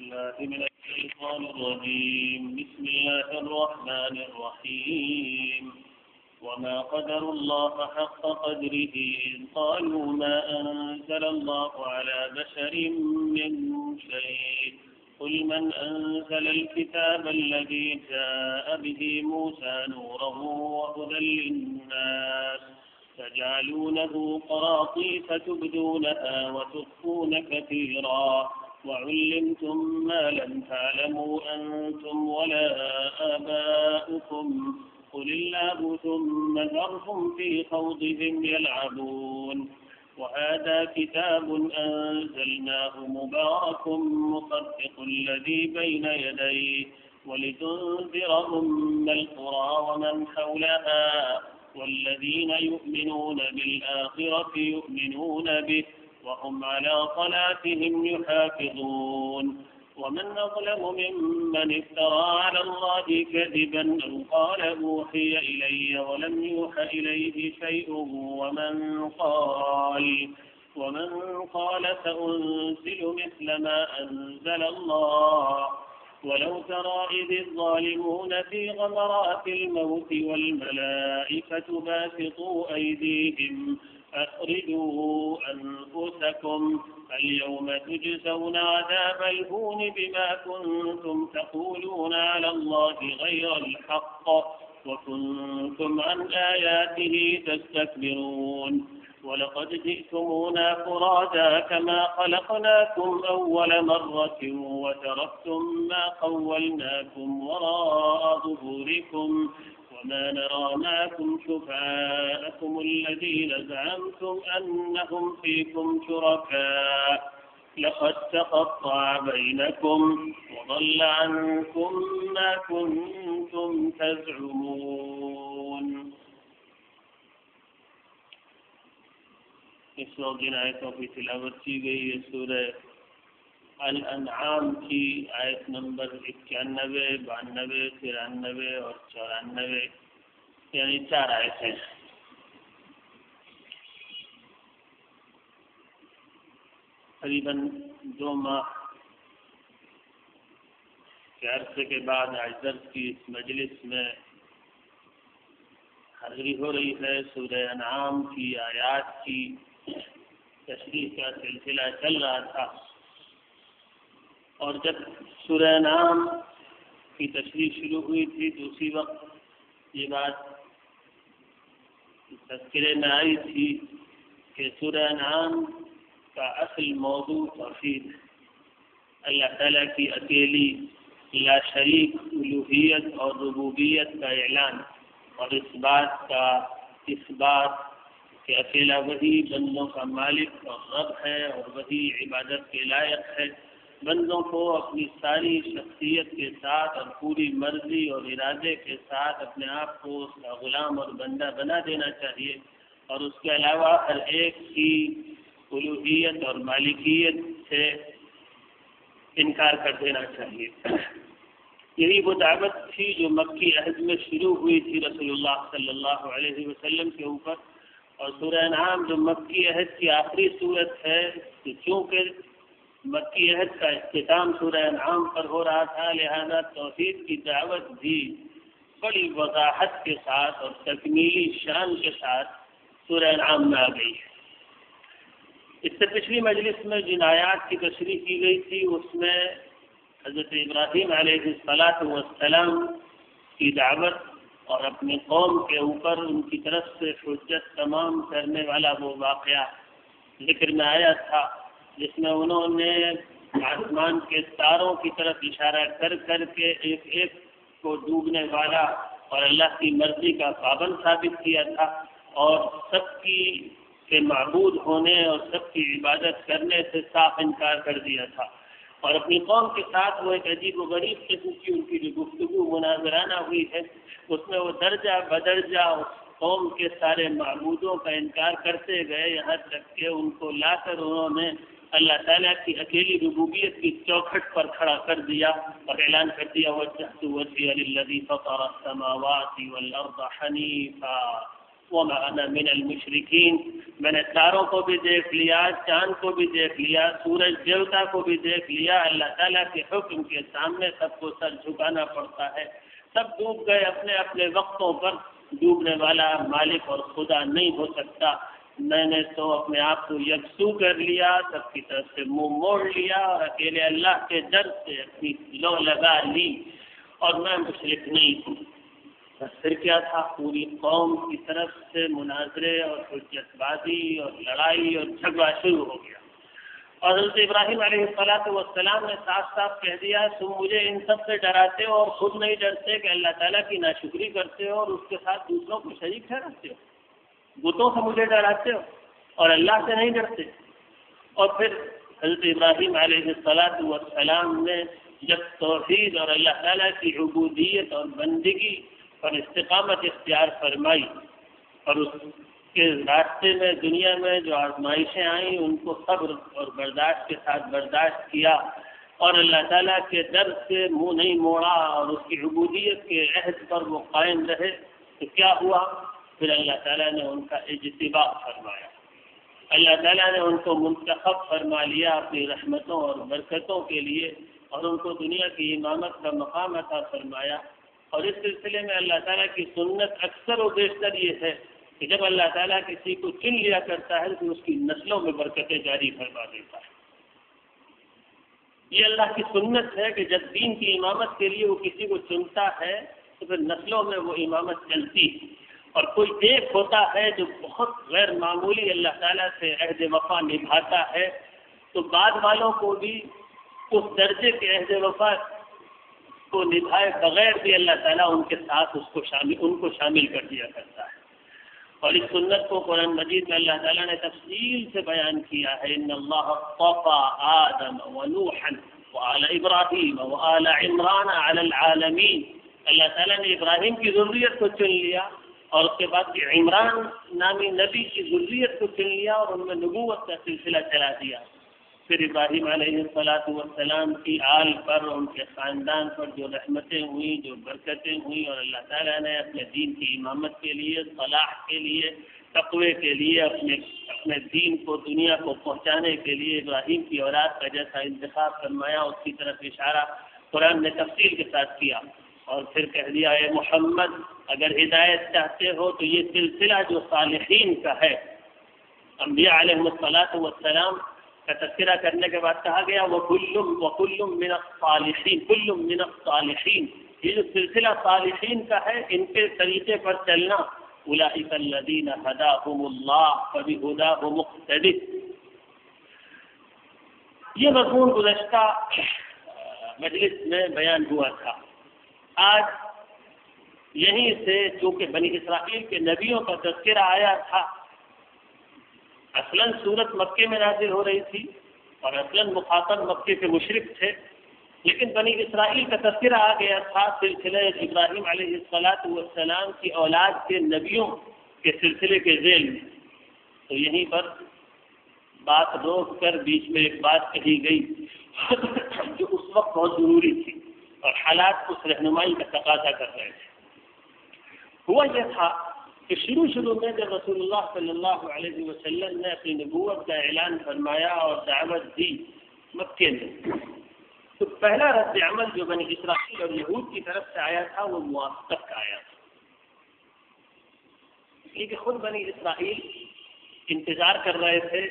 بالله من الشيطان الرجيم. بسم الله الرحمن الرحيم. وما قدر الله حق قدره إذ قالوا ما أنزل الله على بشر من شيء قل من أنزل الكتاب الذي جاء به موسى نورا وهدى للناس تجعلونه قراطيس تبدونها وتخفون كثيرا وعلمتم ما لم تعلموا أنتم ولا آباؤكم قل الله ثم ذرهم في خوضهم يلعبون وهذا كتاب أنزلناه مبارك مصدق الذي بين يديه ولتنذر أم القرى ومن حولها والذين يؤمنون بالآخرة يؤمنون به وهم على صلاتهم يحافظون ومن أظلم ممن افترى على الله كذبا أو قال أوحي إلي ولم يوح إليه شيء ومن قال سأنزل مثل ما أنزل الله ولو ترى إذ الظالمون في غمرات الموت والملائكة باسطوا أيديهم أخرجوا أنفسكم اليوم تجزون عذاب الهون بما كنتم تقولون على الله غير الحق وكنتم عن آياته تستكبرون ولقد جئتمونا فرادا كما خلقناكم أول مرة وتركتم ما خولناكم وراء ظهوركم وما نرى معكم شفعاءكم الذين زعمتم أنهم فيكم شركاء لقد تقطع بينكم وضل عنكم ما كنتم تزعمون. اس وقت جن آیتوں کی تلاوت کی گئی ہے سورہ الانعام کی آیت نمبر 91، 92، 93 اور 94، یعنی 4 آیتیں. قریباً 2 ماہ کے عرصے کے بعد آج درس کی اس مجلس میں حاضری ہو رہی ہے. سورہ انعام کی آیات کی تشریح کا سلسلہ چل رہا تھا، اور جب سورہ انعام کی تشریح شروع ہوئی تھی تو اسی وقت یہ بات تذکرے میں آئی تھی کہ سورہ انعام کا اصل موضوع توحید، اللہ تعالیٰ کی اکیلی لا شریک الوہیت اور ربوبیت کا اعلان، اور اس بات کہ اکیلا وہی بندوں کا مالک اور رب ہے اور وہی عبادت کے لائق ہے. بندوں کو اپنی ساری شخصیت کے ساتھ اور پوری مرضی اور ارادے کے ساتھ اپنے آپ کو اس کا غلام اور بندہ بنا دینا چاہیے، اور اس کے علاوہ ہر ایک کی الوہیت اور مالکیت سے انکار کر دینا چاہیے. یہی وہ دعوت تھی جو مکی عہد میں شروع ہوئی تھی رسول اللہ صلی اللہ علیہ وسلم کے اوپر. اور سورہ انعام جو مکی عہد کی آخری صورت ہے، تو چونکہ مکی عہد کا اختتام سورہ انعام پر ہو رہا تھا، لہذا توحید کی دعوت بھی بڑی وضاحت کے ساتھ اور تکمیلی شان کے ساتھ سورہ انعام میں آ گئی ہے. اس سے پچھلی مجلس میں جن آیات کی تشریح کی گئی تھی اس میں حضرت ابراہیم علیہ السلام کی دعوت اور اپنی قوم کے اوپر ان کی طرف سے حجت تمام کرنے والا وہ واقعہ ذکر میں آیا تھا، جس میں انہوں نے آسمان کے تاروں کی طرف اشارہ کر کے ایک ایک کو ڈوبنے والا اور اللہ کی مرضی کا پابند ثابت کیا تھا، اور سب کے معبود ہونے اور سب کی عبادت کرنے سے صاف انکار کر دیا تھا. اور اپنی قوم کے ساتھ وہ ایک عجیب و غریب قسم کی ان کی جو گفتگو مناظرانہ ہوئی ہے، اس میں وہ درجہ بدرجہ اس قوم کے سارے معبودوں کا انکار کرتے گئے، یہاں تک کہ ان کو لا کر انہوں نے اللہ تعالیٰ کی اکیلی ربوبیت کی چوکھٹ پر کھڑا کر دیا اور اعلان کر دیا وَجَّهْتُ وَجْهِيَ لِلَّذِي فَطَرَ السَّمَاوَاتِ وَالْأَرْضَ حَنِيفًا. وما انا من المشرکین، میں نے تاروں کو بھی دیکھ لیا، چاند کو بھی دیکھ لیا، سورج دیوتا کو بھی دیکھ لیا، اللہ تعالیٰ کے حکم کے سامنے سب کو سر جھکانا پڑتا ہے، سب ڈوب گئے اپنے اپنے وقتوں پر، ڈوبنے والا مالک اور خدا نہیں ہو سکتا۔ میں نے تو اپنے آپ کو یکسو کر لیا، سب کی طرف سے منہ موڑ لیا اور اکیلے اللہ کے در سے اپنی لو لگا لی، اور میں مشرک نہیں ہوں۔ بس پھر کیا تھا، پوری قوم کی طرف سے مناظرے اور حجت بازی اور لڑائی اور جھگڑا شروع ہو گیا، اور حضرت ابراہیم علیہ السلام نے صاف صاف کہہ دیا، تم مجھے ان سب سے ڈراتے ہو اور خود نہیں ڈرتے کہ اللہ تعالیٰ کی ناشکری کرتے ہو اور اس کے ساتھ دوسروں کو شریک ٹھہراتے ہو، بتوں سے مجھے ڈراتے ہو اور اللہ سے نہیں ڈرتے۔ اور پھر حضرت ابراہیم علیہ السلام نے جب توحید اور اللہ تعالیٰ کی عبودیت اور بندگی اور استقامت اختیار فرمائی، اور اس کے راستے میں دنیا میں جو آزمائشیں آئیں ان کو صبر اور برداشت کے ساتھ برداشت کیا، اور اللہ تعالیٰ کے در سے منہ نہیں موڑا اور اس کی عبودیت کے عہد پر وہ قائم رہے، تو کیا ہوا؟ پھر اللہ تعالیٰ نے ان کا اجتباء فرمایا، اللہ تعالیٰ نے ان کو منتخب فرما لیا اپنی رحمتوں اور برکتوں کے لیے، اور ان کو دنیا کی امامت کا مقام عطا فرمایا۔ اور اس سلسلے میں اللہ تعالیٰ کی سنت اکثر و بیشتر یہ ہے کہ جب اللہ تعالیٰ کسی کو چن لیا کرتا ہے تو اس کی نسلوں میں برکتیں جاری فرما دیتا ہے۔ یہ اللہ کی سنت ہے کہ جب دین کی امامت کے لیے وہ کسی کو چنتا ہے تو پھر نسلوں میں وہ امامت چلتی ہے، اور کوئی ایک ہوتا ہے جو بہت غیر معمولی اللہ تعالیٰ سے عہد وفا نبھاتا ہے، تو بعد والوں کو بھی اس درجے کے عہد وفا کو نبھائے بغیر بھی اللہ تعالیٰ ان کے ساتھ ان کو شامل کر دیا کرتا ہے۔ اور اس سنت کو قرآن مجید میں اللہ تعالیٰ نے تفصیل سے بیان کیا ہے، ان اللہ اصطفى آدم ونوحا وآل ابراہیم وآل عمران علی العالمین، اللہ تعالیٰ نے ابراہیم کی ذریت کو چن لیا، اور اس کے بعد عمران نامی نبی کی ذریت کو چن لیا اور ان میں نبوت کا سلسلہ چلا دیا۔ پھر ابراہیم علیہ السلام کی آل پر، ان کے خاندان پر جو رحمتیں ہوئیں، جو برکتیں ہوئیں، اور اللہ تعالیٰ نے اپنے دین کی امامت کے لیے، صلاح کے لیے، تقوی کے لیے، اپنے دین کو دنیا کو پہنچانے کے لیے ابراہیم کی اولاد کا جیسا انتخاب فرمایا، اس کی طرف اشارہ قرآن نے تفصیل کے ساتھ کیا، اور پھر کہہ دیا، اے محمد اگر ہدایت چاہتے ہو تو یہ سلسلہ جو صالحین کا ہے، انبیاء علیہ السلام کا تذکرہ کرنے کے بعد کہا گیا وَكُلٌّ مِّنَ الصَّالِحِينَ، كُلٌّ مِّنَ الصَّالِحِينَ، یہ جو سلسلہ صالحین کا ہے ان کے طریقے پر چلنا، أُولَٰئِكَ الَّذِينَ هَدَاهُمُ اللَّهُ فَبِهُدَاهُ مُقْتَدِرٌ۔ یہ مضمون گزشتہ مجلس میں بیان ہوا تھا۔ آج یہیں سے چونکہ بنی اسرائیل کے نبیوں کا تذکرہ آیا تھا، اصلاً سورت مکے میں نازل ہو رہی تھی اور اصلاً مخاطب مکے کے مشرک تھے، لیکن بنی اسرائیل کا تذکرہ آ گیا تھا سلسلہ ابراہیم علیہ السلام کی اولاد کے نبیوں کے سلسلے کے ذیل میں، تو یہیں پر بات روک کر بیچ میں ایک بات کہی گئی جو اس وقت بہت ضروری تھی اور حالات اس رہنمائی کا تقاضا کر رہے تھے۔ ہوا یہ تھا کہ شروع میں جب رسول اللہ صلی اللہ علیہ وسلم نے اپنی نبوت کا اعلان فرمایا اور دعوت دی مکے میں، تو پہلا رد عمل جو بنی اسرائیل اور یہود کی طرف سے آیا تھا وہ موافقت کا آیا تھا، اس لیے کہ خود بنی اسرائیل انتظار کر رہے تھے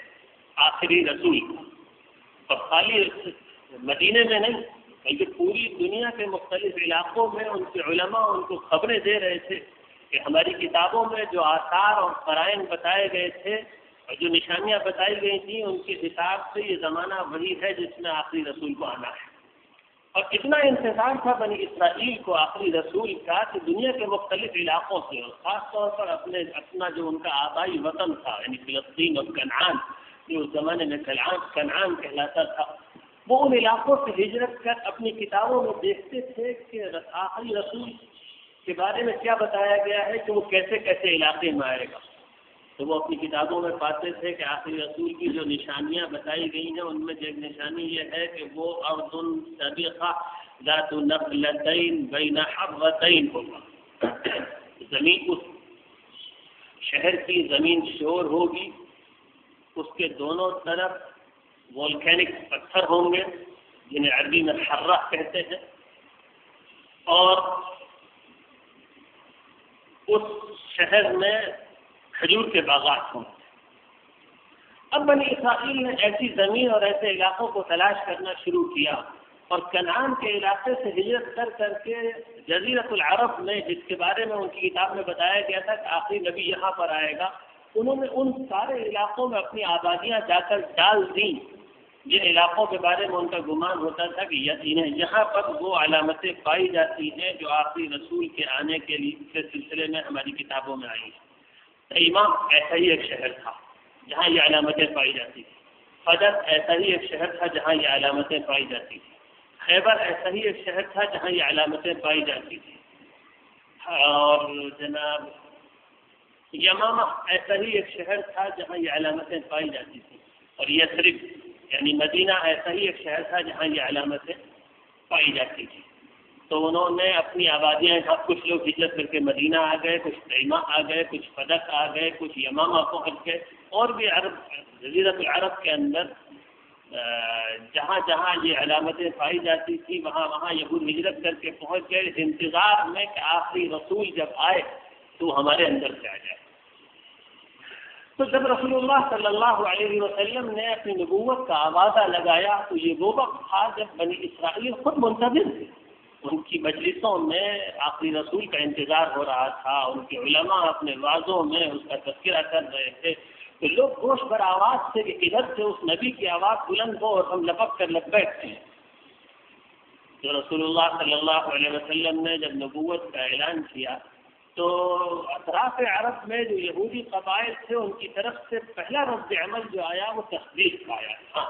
آخری رسول کا، اور خالی مدینے میں نہیں بلکہ پوری دنیا کے مختلف علاقوں میں ان کے علماء ان کو خبریں دے رہے تھے کہ ہماری کتابوں میں جو آثار اور قرائن بتائے گئے تھے اور جو نشانیاں بتائی گئی تھیں ان کے حساب سے یہ زمانہ وہی ہے جس میں آخری رسول کو آنا ہے۔ اور اتنا انتظار تھا بنی اسرائیل کو آخری رسول کا کہ دنیا کے مختلف علاقوں سے، اور خاص طور پر اپنا جو ان کا آبائی وطن تھا یعنی فلسطین اور کنعان، جو اس زمانے میں کنعان کہلاتا تھا، وہ ان علاقوں سے ہجرت کر اپنی کتابوں میں دیکھتے تھے کہ آخری رسول کے بارے میں کیا بتایا گیا ہے کہ وہ کیسے کیسے علاقے میں آئے گا، تو وہ اپنی کتابوں میں پاتے تھے کہ آخری رسول کی جو نشانیاں بتائی گئی ہیں ان میں ایک نشانی یہ ہے کہ وہ ارض سابقہ ذات نخلتین بین حبتین ہوگا، زمین اس شہر کی زمین شور ہوگی، اس کے دونوں طرف وولکینک پتھر ہوں گے جنہیں عربی میں حرہ کہتے ہیں، اور اس شہر میں کھجور کے باغات ہوں گے۔ اب بنی اسرائیل نے ایسی زمین اور ایسے علاقوں کو تلاش کرنا شروع کیا، اور کنعان کے علاقے سے ہجرت کر کے جزیرۃ العرب میں، جس کے بارے میں ان کی کتاب میں بتایا گیا تھا کہ آخری نبی یہاں پر آئے گا، انہوں نے ان سارے علاقوں میں اپنی آبادیاں جا کر ڈال دیں جن علاقوں کے بارے میں ان کا گمان ہوتا تھا کہ یہاں پر وہ علامتیں پائی جاتی ہیں جو آخری رسول کے آنے کے سلسلے میں ہماری کتابوں میں آئی ہیں۔ تیمہ ایسا ہی ایک شہر تھا جہاں یہ علامتیں پائی جاتی تھیں، فجر ایسا ہی ایک شہر تھا جہاں یہ علامتیں پائی جاتی تھیں، خیبر ایسا ہی ایک شہر تھا جہاں یہ علامتیں پائی جاتی تھیں، اور جناب یمامہ ایسا ہی ایک شہر تھا جہاں یہ علامتیں پائی جاتی تھیں، اور یثرب یعنی مدینہ ایسا ہی ایک شہر تھا جہاں یہ علامتیں پائی جاتی تھیں۔ تو انہوں نے اپنی آبادیاں، کچھ لوگ ہجرت کر کے مدینہ آ گئے، کچھ تیمہ آ گئے، کچھ فدق آ گئے، کچھ یمامہ پہنچ گئے، اور بھی جزیرۃ العرب کے اندر جہاں جہاں یہ علامتیں پائی جاتی تھی وہاں یہود ہجرت کر کے پہنچ گئے، اس انتظار میں کہ آخری رسول جب آئے تو ہمارے اندر سے آ جائے۔ تو جب رسول اللہ صلی اللہ علیہ وسلم نے اپنی نبوت کا آوازہ لگایا تو یہ وہ وقت تھا جب بنی اسرائیل خود منتظر تھے، ان کی مجلسوں میں آخری رسول کا انتظار ہو رہا تھا، ان کے علماء اپنے وعظوں میں اس کا تذکرہ کر رہے تھے، تو لوگ گوش بر آواز سے کہ ادھر سے اس نبی کی آواز بلند ہو اور ہم لپک کر لگ بیٹھتے ہیں۔ تو رسول اللہ صلی اللہ علیہ وسلم نے جب نبوت کا اعلان کیا تو اطراف عرب میں جو یہودی قبائل تھے ان کی طرف سے پہلا رد عمل جو آیا وہ تصدیق کا آیا۔ ہاں،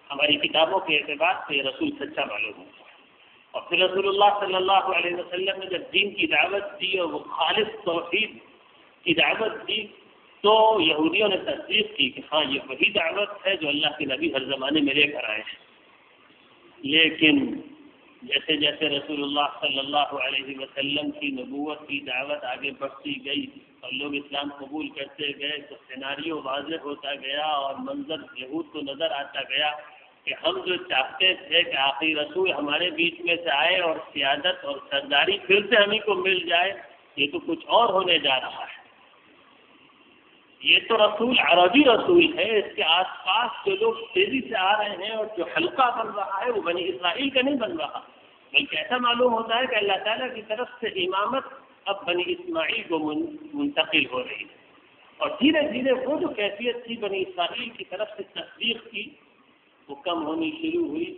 ہماری کتابوں کے اعتبار سے یہ رسول سچا معلوم ہوتا ہے۔ اور پھر رسول اللہ صلی اللہ علیہ وسلم نے جب دین کی دعوت دی اور وہ خالص توحید کی دعوت دی تو یہودیوں نے تصدیق کی کہ ہاں یہ وہی دعوت ہے جو اللہ کے نبی ہر زمانے میں لے کر آئے ہیں۔ لیکن جیسے جیسے رسول اللہ صلی اللہ علیہ وسلم کی نبوت کی دعوت آگے بڑھتی گئی اور لوگ اسلام قبول کرتے گئے تو سیناریو واضح ہوتا گیا اور منظر یہود کو نظر آتا گیا کہ ہم جو چاہتے تھے کہ آخری رسول ہمارے بیچ میں سے آئے اور سیادت اور سرداری پھر سے ہمیں کو مل جائے، یہ تو کچھ اور ہونے جا رہا ہے۔ یہ تو رسول عربی رسول ہے، اس کے آس پاس جو لوگ تیزی سے آ رہے ہیں اور جو حلقہ بن رہا ہے وہ بنی اسرائیل کا نہیں بن رہا، بلکہ ایسا معلوم ہوتا ہے کہ اللہ تعالیٰ کی طرف سے امامت اب بنی اسماعیل کو منتقل ہو رہی ہے، اور دھیرے دھیرے وہ جو کیفیت تھی بنی اسرائیل کی طرف سے تصدیق کی وہ کم ہونی شروع ہوئی،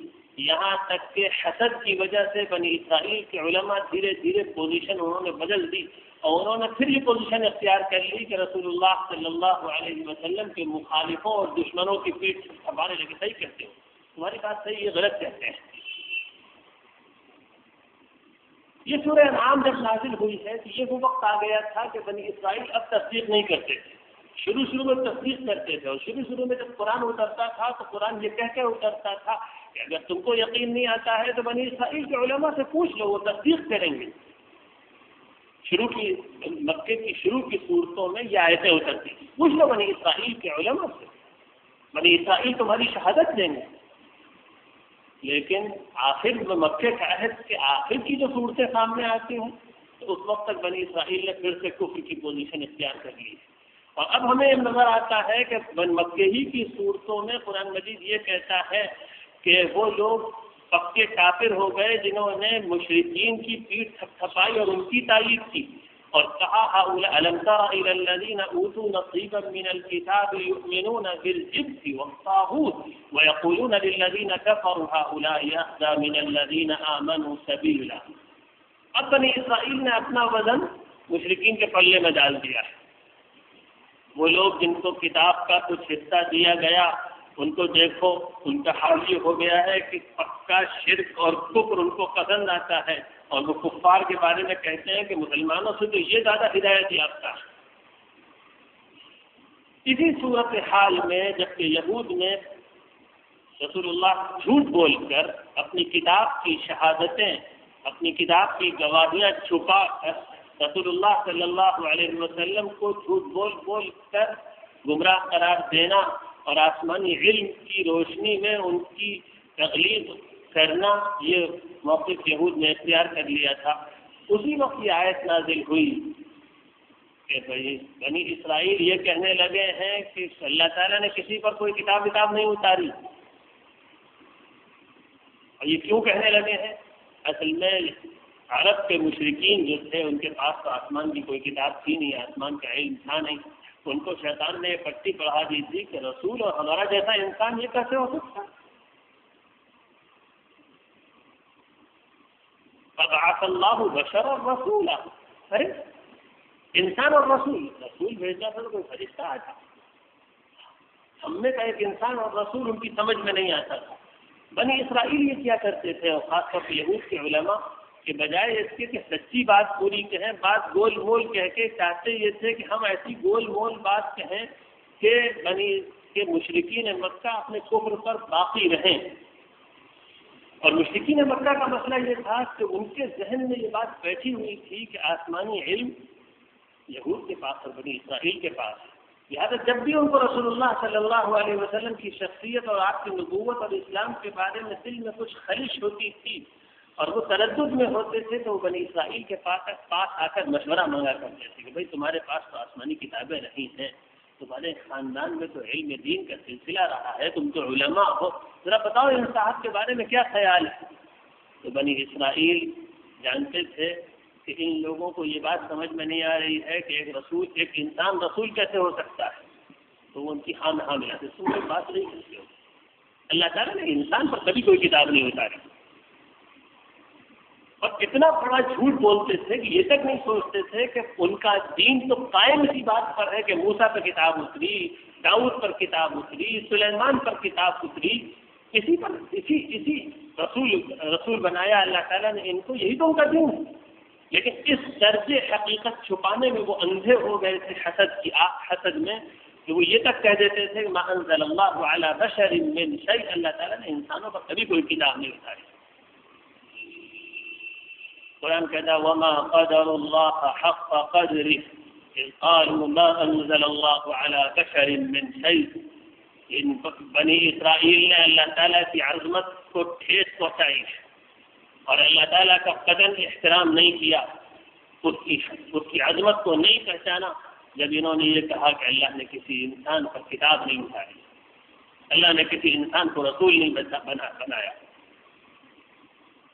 یہاں تک کہ حسد کی وجہ سے بنی اسرائیل کے علماء دھیرے دھیرے پوزیشن انہوں نے بدل دی اور انہوں نے پھر یہ پوزیشن اختیار کر لی کہ رسول اللہ صلی اللہ علیہ وسلم کے مخالفوں اور دشمنوں کی پیٹھ ہمارے لگے صحیح کہتے ہو، تمہاری بات صحیح، یہ غلط کہتے ہیں۔ یہ سورہ انعام جب نازل ہوئی ہے تو یہ وہ وقت آ گیا تھا کہ بنی اسرائیل اب تصدیق نہیں کرتے تھے، شروع میں تصدیق کرتے تھے، اور شروع میں جب قرآن اترتا تھا تو قرآن یہ کہہ کے اترتا تھا کہ اگر تم کو یقین نہیں آتا ہے تو بنی اسرائیل کے علماء سے پوچھ لو، وہ تصدیق کریں گے۔ مکے کی شروع کی صورتوں میں یہ آیتیں اترتی، پوچھ لو بنی اسرائیل کے علماء سے، بنی اسرائیل تمہاری شہادت دیں گے۔ لیکن آخر میں مکے کے عہد کے آخر کی جو صورتیں سامنے آتی ہیں تو اس وقت تک بنی اسرائیل نے پھر سے کفر کی پوزیشن اختیار کر لی ہے، اور اب ہمیں یہ نظر آتا ہے کہ مکے ہی کی صورتوں میں قرآن مجید یہ کہتا ہے کہ وہ لوگ پکے کافر ہو گئے جنہوں نے مشرکین کی پیٹھ تھپتھپائی اور ان کی تائید کی، اور کہا أَلَمْ تَرَ إِلَى الَّذِينَ أُوتُوا نَصِيبًا مِنَ الْكِتَابِ يُؤْمِنُونَ بِالْجِبْتِ وَالطَّاغُوتِ وَيَقُولُونَ لِلَّذِينَ كَفَرُوا هَؤُلَاءِ أَهْدَىٰ مِنَ الَّذِينَ آمَنُوا سَبِيلًا۔ اب بنی اسرائیل نے اپنا وزن مشرکین کے پلے میں ڈال دیا ہے۔ وہ لوگ جن کو کتاب کا کچھ حصہ دیا گیا ان کو دیکھو، ان کا حال یہ ہو گیا ہے کہ پکا شرک اور کفر ان کو پسند آتا ہے، اور وہ کفار کے بارے میں کہتے ہیں کہ مسلمانوں سے تو یہ زیادہ ہدایت یافتہ ہے۔ اسی صورتحال میں جبکہ یہود نے رسول اللہ جھوٹ بول کر اپنی کتاب کی شہادتیں، اپنی کتاب کی گواہیاں چھپا کر رسول اللہ صلی اللہ علیہ وسلم کو جھوٹ بول بول کر گمراہ قرار دینا اور آسمانی علم کی روشنی میں ان کی تقلید کرنا، یہ موقف یہود نے اختیار کر لیا تھا۔ اسی وقت یہ آیت نازل ہوئی کہ بنی اسرائیل یہ کہنے لگے ہیں کہ اللہ تعالیٰ نے کسی پر کوئی کتاب نہیں اتاری۔ اور یہ کیوں کہنے لگے ہیں؟ اصل میں عرب کے مشرکین جو تھے ان کے پاس تو آسمان کی کوئی کتاب تھی نہیں، آسمان کا علم تھا نہیں، ان کو شیطان نے پٹی پڑھا دی تھی کہ رسول اور ہمارا جیسا انسان یہ کیسے ہو سکتا ہے؟ فبعث اللہ بشرا رسولا، ارے انسان اور رسول بھیجنا تھا تو کوئی فرشتہ آتا، ہم میں کا ایک انسان اور رسول ان کی سمجھ میں نہیں آتا تھا۔ بنی اسرائیل یہ کیا کرتے تھے، اور خاص طور پہ یہود کے علماء کہ بجائے اس کے کہ سچی بات پوری کہیں، بات گول مول کہہ کے چاہتے یہ تھے کہ ہم ایسی گول مول بات کہیں کہ بنی کے مشرکین مکہ اپنے کفر پر باقی رہیں۔ اور مشرکین مکہ کا مسئلہ یہ تھا کہ ان کے ذہن میں یہ بات بیٹھی ہوئی تھی کہ آسمانی علم یہود کے پاس اور بنی اسرائیل کے پاس ہے، لہٰذا جب بھی ان کو رسول اللہ صلی اللہ علیہ وسلم کی شخصیت اور آپ کی نبوت اور اسلام کے بارے میں دل میں کچھ خلش ہوتی تھی اور وہ تردد میں ہوتے تھے تو وہ بنی اسرائیل کے پاس آ کر مشورہ مانگا کرتے تھے کہ بھائی تمہارے پاس تو آسمانی کتابیں نہیں ہیں، تمہارے خاندان میں تو علم دین کا سلسلہ رہا ہے، تم تو علماء ہو، ذرا بتاؤ ان صاحب کے بارے میں کیا خیال ہے؟ تو بنی اسرائیل جانتے تھے کہ ان لوگوں کو یہ بات سمجھ میں نہیں آ رہی ہے کہ ایک انسان رسول کیسے ہو سکتا ہے، تو وہ ان کی ہاں میں ہاں ملاتے، تم کوئی بات نہیں کرتے ہو، اللہ تعالیٰ نے انسان پر کبھی کوئی کتاب نہیں اتاری۔ اور اتنا بڑا جھوٹ بولتے تھے کہ یہ تک نہیں سوچتے تھے کہ ان کا دین تو قائم اسی بات پر ہے کہ موسیٰ پر کتاب اتری، داؤد پر کتاب اتری، سلیمان پر کتاب اتری، اسی رسول بنایا اللہ تعالیٰ نے ان کو، یہی تو ان کا دین ہے۔ لیکن اس درجے حقیقت چھپانے میں وہ اندھے ہو گئے تھے حسد میں کہ وہ یہ تک کہہ دیتے تھے کہ ما انزل اللہ علی بشر من شیء، اللہ تعالیٰ نے انسانوں پر کبھی کوئی کتاب نہیں اتاری۔ قرآن کہتا ہے وما قدر اللہ حق قدره اذ قالوا ما انزل اللہ علی بشر من شیء۔ ان بنی اسرائیل نے اللہ تعالیٰ کی عظمت کو ٹھیس پہنچائی اور اللہ تعالیٰ کا قدر احترام نہیں کیا، اس کی عظمت کو نہیں پہچانا جب انہوں نے یہ کہا کہ اللہ نے کسی انسان پر کتاب نہیں اتاری، اللہ نے کسی انسان کو رسول نہیں بنایا۔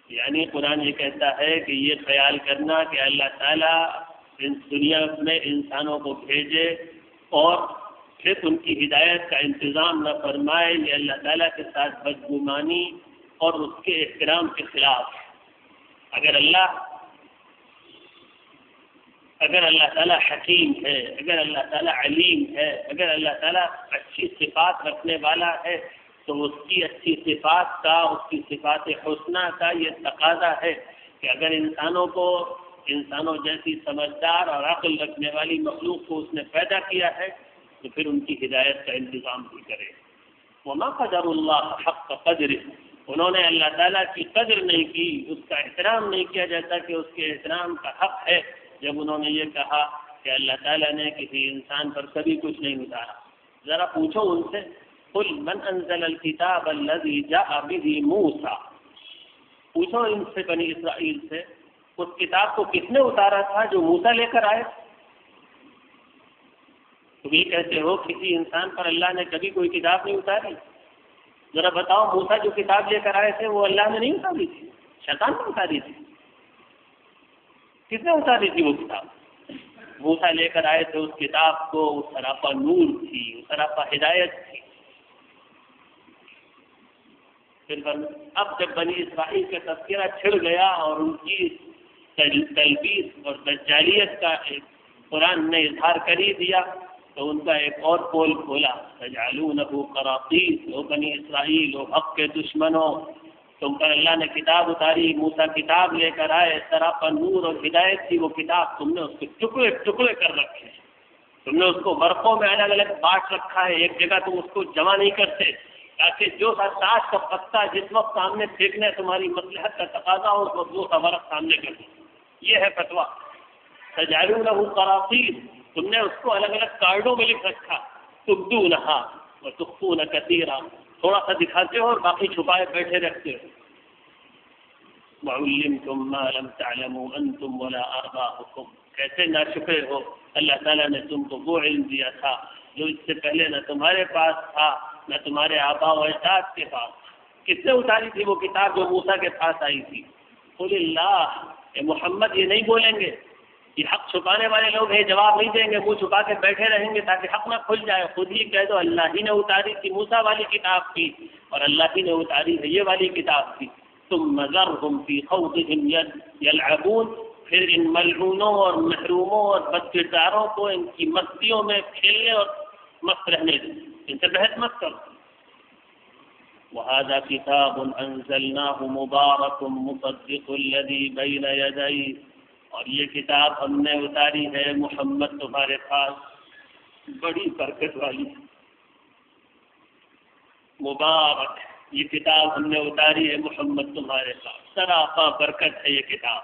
یعنی قرآن یہ کہتا ہے کہ یہ خیال کرنا کہ اللہ تعالیٰ اس دنیا میں انسانوں کو بھیجے اور پھر ان کی ہدایت کا انتظام نہ فرمائے، یہ اللہ تعالیٰ کے ساتھ بدگمانی اور اس کے احترام کے خلاف۔ اگر اللہ تعالیٰ حکیم ہے، اگر اللہ تعالیٰ علیم ہے، اگر اللہ تعالیٰ اچھی صفات رکھنے والا ہے تو اس کی اچھی صفات کا، اس کی صفات حسنہ کا یہ تقاضا ہے کہ اگر انسانوں جیسی سمجھدار اور عقل رکھنے والی مخلوق کو اس نے پیدا کیا ہے تو پھر ان کی ہدایت کا انتظام بھی کرے۔ وما قدر اللہ حق قدر، انہوں نے اللہ تعالیٰ کی قدر نہیں کی، اس کا احترام نہیں کیا جاتا کہ اس کے احترام کا حق ہے جب انہوں نے یہ کہا کہ اللہ تعالیٰ نے کسی انسان پر کبھی کچھ نہیں اتارا۔ ذرا پوچھو ان سے قل من انزل الکتاب الذی جاء به موسیٰ، پوچھو ان سے بنی اسرائیل سے اس کتاب کو کس نے اتارا تھا جو موسیٰ لے کر آئے؟ تم یہ کہتے ہو کسی انسان پر اللہ نے کبھی کوئی کتاب نہیں اتاری، ذرا بتاؤ موسیٰ جو کتاب لے کر آئے تھے وہ اللہ نے نہیں اتاری تھی، شیطان نے اتاری تھی؟ کس نے اتاری تھی وہ کتاب؟ موسیٰ لے کر آئے تھے اس کتاب کو، وہ سراپا نور تھی، وہ سراپا ہدایت تھی۔ اب جب بنی اسرائیل کا تذکرہ چھڑ گیا اور ان کی تلبیس اور دجالیت کا قرآن نے اظہار کر ہی دیا تو ان کا ایک اور پول کھولا، تجعلونہ قراطیس، وہ بنی اسرائیل وہ حق کے دشمنوں، تم پر اللہ نے کتاب اتاری، موسیٰ کتاب لے کر آئے، سراپا نور اور ہدایت تھی وہ کتاب، تم نے اس کے ٹکڑے ٹکڑے کر رکھے، تم نے اس کو ورقوں میں الگ الگ بانٹ رکھا ہے، ایک جگہ تم اس کو جمع نہیں کرتے تاکہ جو سا تاش کا پتا جس وقت سامنے پھینکنے تمہاری مصلحت کا تقاضا ہو اس وقت وہ سا ورق سامنے کر دو۔ یہ ہے فتویٰ۔ تجعلونہ قراطیس، تم نے اس کو الگ الگ کارڈوں میں لکھ رکھا، تبدونہا وتخفون کثیرا، تھوڑا سا دکھاتے ہو اور باقی چھپائے بیٹھے رکھتے ہو. وعلمتم ما لم تعلموا انتم ولا آباؤکم، کیسے نہ چھپے ہو، اللہ تعالیٰ نے تم کو وہ علم دیا تھا جو اس سے پہلے نہ تمہارے پاس تھا نہ تمہارے آبا و اجداد کے پاس. کس نے اتاری تھی وہ کتاب جو موسیٰ کے پاس آئی تھی؟ قل اللہ، اے محمد یہ نہیں بولیں گے، یہ حق چھپانے والے لوگ ہیں، جواب نہیں دیں گے، منہ چھپا کے بیٹھے رہیں گے تاکہ حق نہ کھل جائے. خود ہی کہہ دو اللہ ہی نے اتاری تھی، موسیٰ والی کتاب تھی اور اللہ ہی نے اتاری ہے یہ والی کتاب تھی. ثم ذرهم في خوضهم يلعبون، پھر ان ملعونوں اور محروموں اور بد کرداروں کو ان کی مستیوں میں کھیلنے اور مست رہنے دیں، ان سے بحث مت کرو. وهذا كتاب انزلناه مبارك مصدق الذي بين يديه، اور یہ کتاب ہم نے اتاری ہے محمد تمہارے پاس، بڑی برکت والی، مبارک، یہ کتاب ہم نے اتاری ہے محمد تمہارے پاس، سراپا برکت ہے یہ کتاب.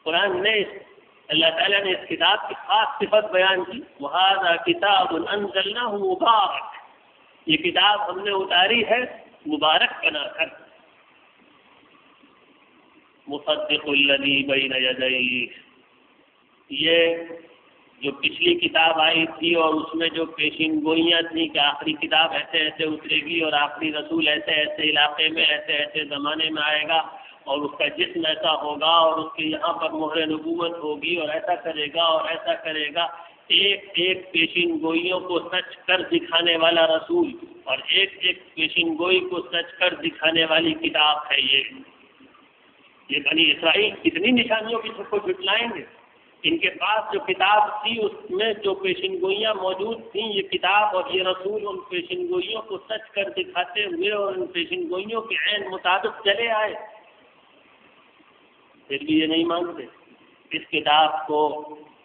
قرآن نے اللہ تعالیٰ نے اس کتاب کی خاص صفت بیان کی، وَهَذَا كِتَابٌ أَنزَلْنَاهُ مُبَارَكٌ، یہ کتاب ہم نے اتاری ہے مبارک بنا کر. مصدق الذی بین یدیہ، یہ جو پچھلی کتاب آئی تھی اور اس میں جو پیشین گوئیاں تھیں کہ آخری کتاب ایسے ایسے اترے گی اور آخری رسول ایسے ایسے علاقے میں ایسے ایسے زمانے میں آئے گا اور اس کا جسم ایسا ہوگا اور اس کے یہاں پر مہر نبوت ہوگی اور ایسا کرے گا اور ایسا کرے گا، ایک ایک پیشین گوئیوں کو سچ کر دکھانے والا رسول اور ایک ایک پیشین گوئی کو سچ کر دکھانے والی کتاب ہے یہ بنی اسرائیل کتنی نشانیوں کی سب کو جھٹلائیں گے. ان کے پاس جو کتاب تھی اس میں جو پیشین گوئیاں موجود تھیں، یہ کتاب اور یہ رسول ان پیشین گوئیوں کو سچ کر دکھاتے ہوئے اور ان پیشین گوئیوں کے عین مطابق چلے آئے، پھر بھی یہ نہیں مانتے. اس کتاب کو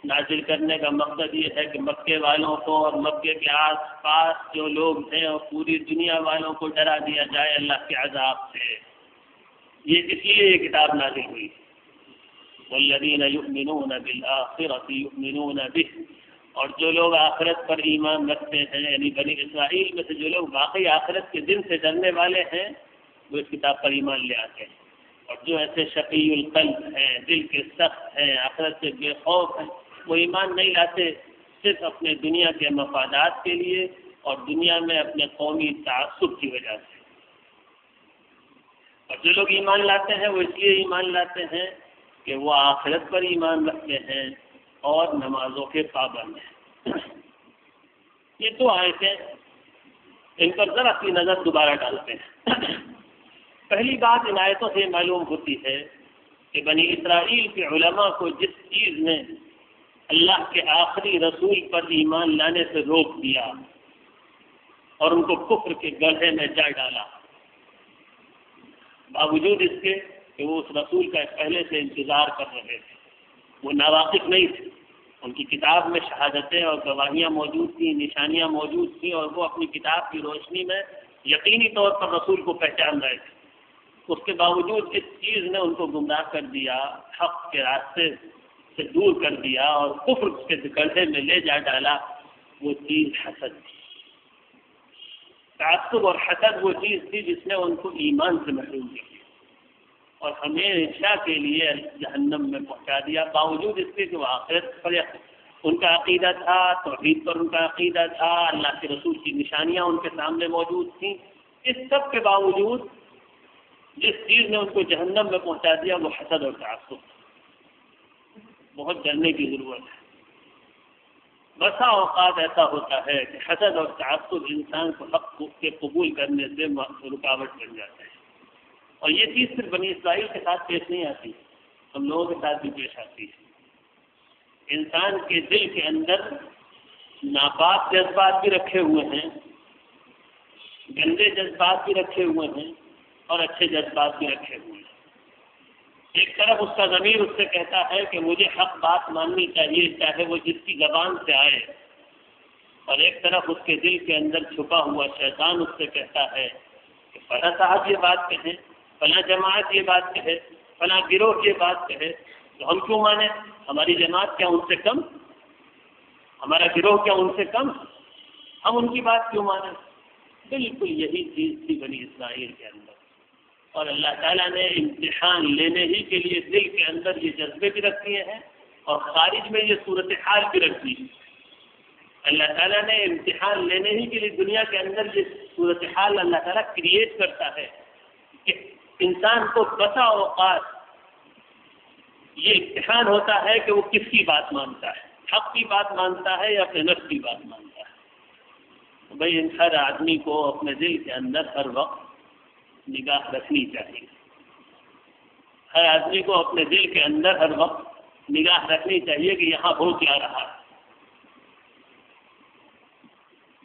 نازل کرنے کا مقصد یہ ہے کہ مکے والوں کو اور مکے کے آس پاس جو لوگ ہیں اور پوری دنیا والوں کو ڈرا دیا جائے اللہ کے عذاب سے. یہ اس لیے یہ کتاب نازل ہوئی. والذین یؤمنون بالآخرۃ یؤمنون بہ، اور جو لوگ آخرت پر ایمان رکھتے ہیں، یعنی بنی اسرائیل میں سے جو لوگ واقعی آخرت کے دن سے ڈرنے والے ہیں وہ اس کتاب پر ایمان لے آتے ہیں. اور جو ایسے شقی القلب ہیں، دل کے سخت ہیں، آخرت سے بے خوف ہیں، وہ ایمان نہیں لاتے صرف اپنے دنیا کے مفادات کے لیے اور دنیا میں اپنے قومی تعصب کی وجہ سے. اور جو لوگ ایمان لاتے ہیں وہ اس لیے ایمان لاتے ہیں کہ وہ آخرت پر ایمان رکھتے ہیں اور نمازوں کے پابند ہیں. یہ دو آیتیں، ان پر ذرا سی نظر دوبارہ ڈالتے ہیں. پہلی بات ان آیتوں سے معلوم ہوتی ہے کہ بنی اسرائیل کے علماء کو جس چیز نے اللہ کے آخری رسول پر ایمان لانے سے روک دیا اور ان کو کفر کے گڑھے میں جا ڈالا، باوجود اس کے کہ وہ اس رسول کا پہلے سے انتظار کر رہے تھے، وہ ناواقف نہیں تھے، ان کی کتاب میں شہادتیں اور گواہیاں موجود تھیں، نشانیاں موجود تھیں، اور وہ اپنی کتاب کی روشنی میں یقینی طور پر رسول کو پہچان رہے تھے. اس کے باوجود اس چیز نے ان کو گمراہ کر دیا، حق کے راستے سے دور کر دیا اور کفر کے گڑھے میں لے جا ڈالا. وہ چیز حسد تھی. تعصب اور حسد وہ چیز تھی جس نے ان کو ایمان سے محروم کیا اور ہمیشہ کے لیے جہنم میں پہنچا دیا، باوجود اس کے کہ وہ آخرت پر ان کا عقیدہ تھا، توحید پر ان کا عقیدہ تھا، اللہ کے رسول کی نشانیاں ان کے سامنے موجود تھیں. اس سب کے باوجود جس چیز نے ان کو جہنم میں پہنچا دیا وہ حسد اور تعصب. بہت ڈرنے کی ضرورت ہے. بسا اوقات ایسا ہوتا ہے کہ حسد اور تعصب انسان کو حق کے قبول کرنے سے رکاوٹ بن جاتا ہے. اور یہ چیز صرف بنی اسرائیل کے ساتھ پیش نہیں آتی، ہم لوگوں کے ساتھ بھی پیش آتی ہے. انسان کے دل کے اندر ناپاک جذبات بھی رکھے ہوئے ہیں، گندے جذبات بھی رکھے ہوئے ہیں اور اچھے جذبات بھی رکھے ہوئے ہیں. ایک طرف اس کا ضمیر اس سے کہتا ہے کہ مجھے حق بات ماننی چاہیے چاہے وہ جس کی زبان سے آئے، اور ایک طرف اس کے دل کے اندر چھپا ہوا شیطان اس سے کہتا ہے کہ فلاں صاحب یہ بات کہے، فلاں جماعت یہ بات کہے، فلاں گروہ یہ بات کہے، تو ہم کیوں مانیں؟ ہماری جماعت کیا ان سے کم؟ ہمارا گروہ کیا ان سے کم؟ ہم ان کی بات کیوں مانیں؟ بالکل یہی چیز تھی بنی اسرائیل کے اندر، اور اللہ تعالیٰ نے امتحان لینے ہی کے لیے دل کے اندر یہ جذبے بھی رکھ دیے ہیں اور خارج میں یہ صورتحال بھی رکھ دی۔ اللہ تعالیٰ نے امتحان لینے ہی کے لیے دنیا کے اندر یہ صورتحال اللہ تعالیٰ کریٹ کرتا ہے کہ انسان کو بسا اوقات یہ امتحان ہوتا ہے کہ وہ کس کی بات مانتا ہے، حق کی بات مانتا ہے یا اپنے نفس کی بات مانتا ہے۔ بھائی ہر آدمی کو اپنے دل کے اندر ہر وقت نگاہ رکھنی چاہیے، ہر آدمی کو اپنے دل کے اندر ہر وقت نگاہ رکھنی چاہیے کہ یہاں ہو کیا رہا ہے۔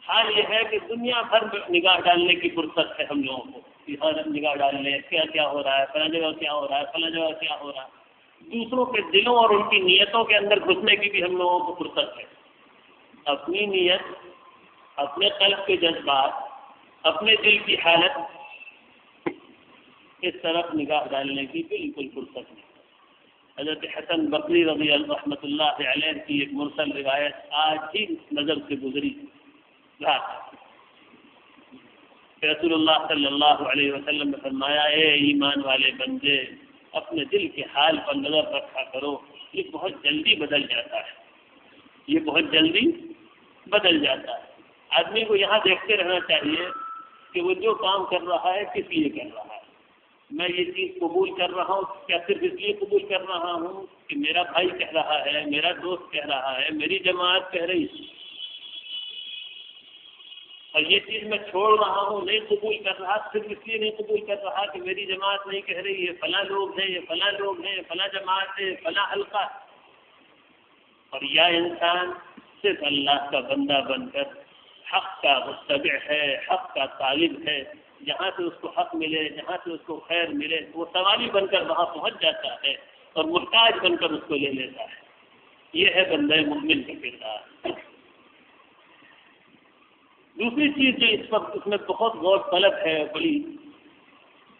حال یہ ہے کہ دنیا بھر میں نگاہ ڈالنے کی فرصت ہے ہم لوگوں کو، یہاں نگاہ ڈال لیں کیا کیا ہو رہا ہے، فلاں جگہ کیا ہو رہا ہے، فلاں جگہ کیا ہو رہا ہے۔ دوسروں کے دلوں اور ان کی نیتوں کے اندر گھسنے کی بھی ہم لوگوں کو فرصت ہے۔ اپنی نیت، اپنے قلب کے جذبات، اپنے دل کی حالت، اس طرف نگاہ ڈالنے کی بالکل فرصت نہیں۔ حضرت حسن بصری رضی رحمۃ اللہ علیہ کی ایک مرسل روایت آج ہی نظر سے گزری رسول اللہ صلی اللہ علیہ وسلم نے فرمایا، اے ایمان والے بندے اپنے دل کے حال پر نظر رکھا کرو، یہ بہت جلدی بدل جاتا ہے، یہ بہت جلدی بدل جاتا ہے۔ آدمی کو یہاں دیکھتے رہنا چاہیے کہ وہ جو کام کر رہا ہے کس لیے کر رہا ہے۔ میں یہ چیز قبول کر رہا ہوں کیا صرف اس لیے قبول کر رہا ہوں کہ میرا بھائی کہہ رہا ہے، میرا دوست کہہ رہا ہے، میری جماعت کہہ رہی ہے، اور یہ چیز میں چھوڑ رہا ہوں، نہیں قبول کر رہا، صرف اس لیے نہیں قبول کر رہا کہ میری جماعت نہیں کہہ رہی ہے، فلاں لوگ ہیں، یہ فلاں لوگ ہیں، فلاں جماعت ہے، فلاں حلقہ۔ اور یا انسان صرف اللہ کا بندہ بن کر حق کا متبع ہے، حق کا طالب ہے، جہاں سے اس کو حق ملے، جہاں سے اس کو خیر ملے، وہ سوالی بن کر وہاں پہنچ جاتا ہے اور محتاج بن کر اس کو لے لیتا ہے۔ یہ ہے بندہ مومن کا کردار۔ دوسری چیز جو اس وقت اس میں بہت غور طلب ہے بڑی،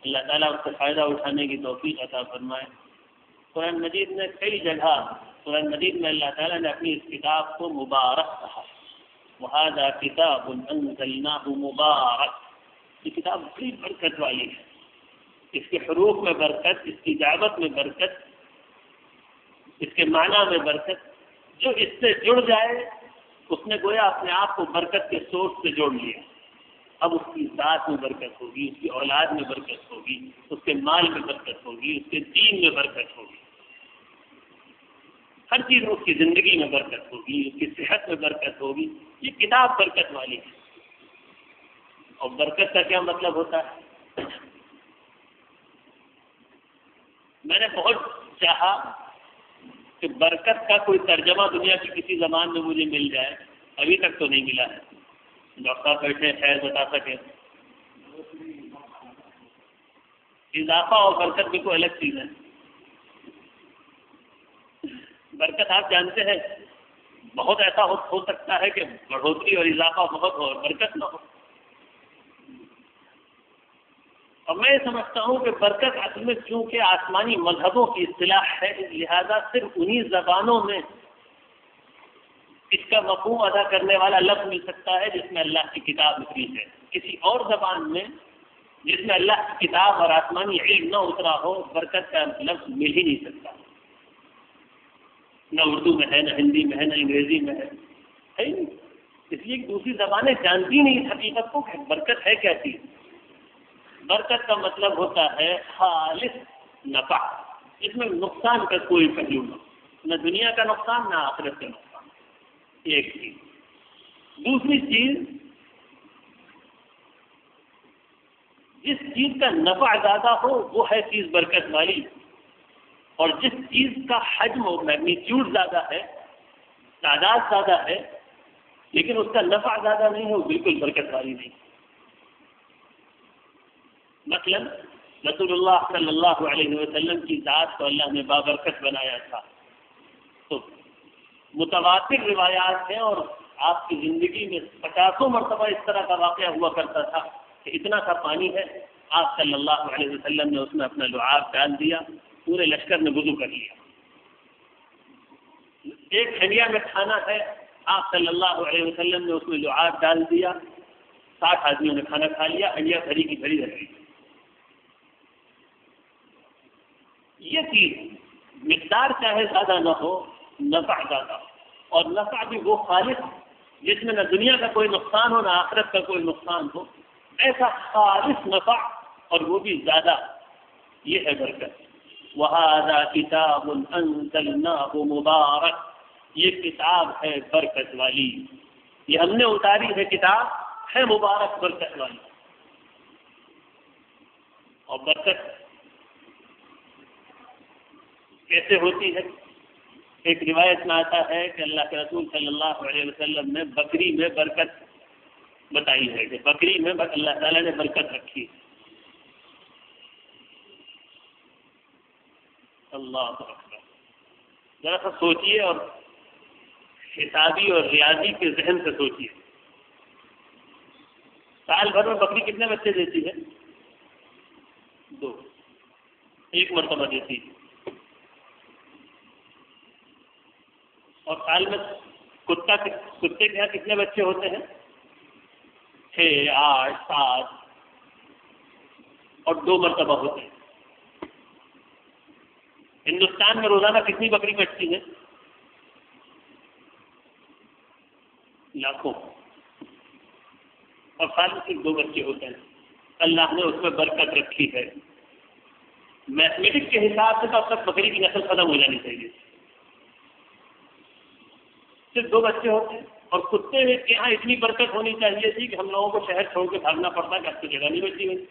اللہ تعالیٰ اس سے فائدہ اٹھانے کی توفیق عطا فرمائے۔ قرآن مجید میں کئی جگہ، قرآن مجید میں اللہ تعالیٰ نے اپنی اس کتاب کو مبارک کہا، وَهَذَا كِتَابٌ أَنزَلْنَاهُ مُبَارَكٌ۔ یہ کتاب بڑی برکت والی ہے، اس کے حروف میں برکت، اس کی دعوت میں برکت، اس کے معنی میں برکت۔ جو اس سے جڑ جائے اس نے گویا اپنے آپ کو برکت کے سورس سے جوڑ لیا۔ اب اس کی ذات میں برکت ہوگی، اس کی اولاد میں برکت ہوگی، اس کے مال میں برکت ہوگی، اس کے دین میں برکت ہوگی، ہر چیز میں اس کی زندگی میں برکت ہوگی، اس کی صحت میں برکت ہوگی۔ یہ کتاب برکت والی ہے۔ اور برکت کا کیا مطلب ہوتا ہے؟ میں نے بہت چاہا کہ برکت کا کوئی ترجمہ دنیا کی کسی زبان میں مجھے مل جائے، ابھی تک تو نہیں ملا ہے۔ ڈاکٹر بیٹھے خیر بتا سکے۔ اضافہ اور برکت بھی کوئی الگ چیز ہے۔ برکت آپ جانتے ہیں بہت ایسا ہو سکتا ہے کہ بڑھوتری اور اضافہ بہت ہو اور برکت نہ ہو۔ اور میں یہ سمجھتا ہوں کہ برکت اصل میں چونکہ آسمانی مذہبوں کی اصطلاح ہے، لہذا صرف انہی زبانوں میں اس کا مفہوم ادا کرنے والا لفظ مل سکتا ہے جس میں اللہ کی کتاب اتری ہے۔ کسی اور زبان میں جس میں اللہ کی کتاب اور آسمانی علم نہ اترا ہو، برکت کا لفظ مل ہی نہیں سکتا۔ نہ اردو میں ہے، نہ ہندی میں ہے، نہ انگریزی میں ہے ہی نہیں۔ اس لیے دوسری زبانیں جانتی نہیں اس حقیقت کو کہ برکت ہے کیا چیز۔ برکت کا مطلب ہوتا ہے خالص نفع، اس میں نقصان کا کوئی پہلو نہ دنیا کا نقصان نہ آخرت کا نقصان۔ ایک چیز۔ دوسری چیز، جس چیز کا نفع زیادہ ہو وہ ہے چیز برکت والی، اور جس چیز کا حجم و میگنیچیوڈ زیادہ ہے، تعداد زیادہ ہے، لیکن اس کا نفع زیادہ نہیں ہے، وہ بالکل برکت والی نہیں۔ مثلا رسول اللہ صلی اللہ علیہ وسلم کی ذات کو اللہ نے بابرکت بنایا تھا، تو متواتر روایات ہیں اور آپ کی زندگی میں 50 مرتبہ اس طرح کا واقعہ ہوا کرتا تھا کہ اتنا سا پانی ہے، آپ صلی اللہ علیہ وسلم نے اس میں اپنا لعاب ڈال دیا، پورے لشکر نے وضو کر لیا۔ ایک ہنڈیا میں کھانا ہے، آپ صلی اللہ علیہ وسلم نے اس میں لعاب ڈال دیا، 60 آدمیوں نے کھانا کھا لیا، ہنڈیا بھری کی بھری رہ گئی۔ یہ چیز مقدار چاہے زیادہ نہ ہو، نفع زیادہ ہو، اور نفع بھی وہ خالص جس میں نہ دنیا کا کوئی نقصان ہو نہ آخرت کا کوئی نقصان ہو، ایسا خالص نفع اور وہ بھی زیادہ، یہ ہے برکت۔ وَهَذَا كِتَابٌ أَنزَلْنَاهُ مُبَارَكٌ، یہ کتاب ہے برکت والی، یہ ہم نے اتاری ہے کتاب ہے مبارک برکت والی۔ اور برکت کیسے ہوتی ہے؟ ایک روایت میں آتا ہے کہ اللہ کے رسول صلی اللہ علیہ وسلم نے بکری میں برکت بتائی ہے کہ بکری میں اللہ تعالیٰ نے برکت رکھی۔ اللہ اکبر، ذرا سا سوچیے اور حسابی اور ریاضی کے ذہن سے سوچیے، سال بھر میں بکری کتنے بچے دیتی ہے؟ 2، ایک مرتبہ دیتی ہے۔ اور سال میں کتے کے یہاں کتنے بچے ہوتے ہیں؟ 6، 8، 7 اور 2 مرتبہ ہوتے ہیں۔ ہندوستان میں روزانہ کتنی بکری کٹتی ہے؟ لاکھوں، اور سال میں صرف 2 بچے ہوتے ہیں۔ اللہ نے اس میں برکت رکھی ہے۔ میتھمیٹکس کے حساب سے تو اب تک بکری کی نسل ختم ہو جانی چاہیے، صرف 2 بچے ہوتے ہیں۔ اور کتے کے یہاں اتنی برکت ہونی چاہیے تھی کہ ہم لوگوں کو شہر چھوڑ کے بھاگنا پڑتا کہ اب تو جگہ نہیں بچی ہوئی۔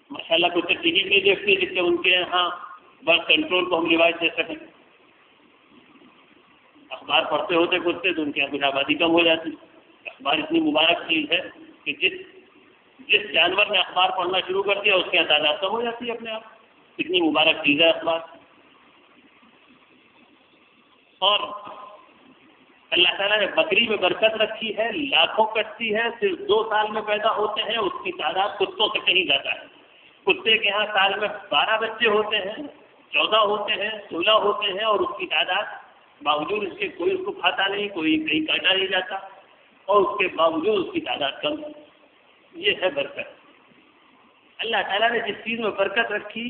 ماشاء اللہ کتے ٹی وی نہیں دیکھتے جس سے ان کے یہاں برتھ کنٹرول کو ہم روایت دے سکیں۔ اخبار پڑھتے ہوتے کتے تو ان کے یہاں کچھ آبادی کم ہو جاتی۔ اخبار اتنی مبارک چیز ہے کہ جس جانور نے اخبار پڑھنا شروع کر دیا اس کی تعداد کم ہو جاتی ہے اپنے آپ۔ اتنی مبارک چیز ہے اخبار۔ اور اللہ تعالیٰ نے بکری میں برکت رکھی ہے، لاکھوں کٹتی ہے، صرف 2 سال میں پیدا ہوتے ہیں، اس کی تعداد کتوں سے کہیں زیادہ ہے۔ کتے کے یہاں سال میں 12 بچے ہوتے ہیں، 14 ہوتے ہیں، 16 ہوتے ہیں، اور اس کی تعداد باوجود اس کے کوئی اس کو کھاتا نہیں، کوئی کہیں کاٹا نہیں جاتا، اور اس کے باوجود اس کی تعداد کم۔ یہ ہے برکت۔ اللہ تعالیٰ نے جس چیز میں برکت رکھی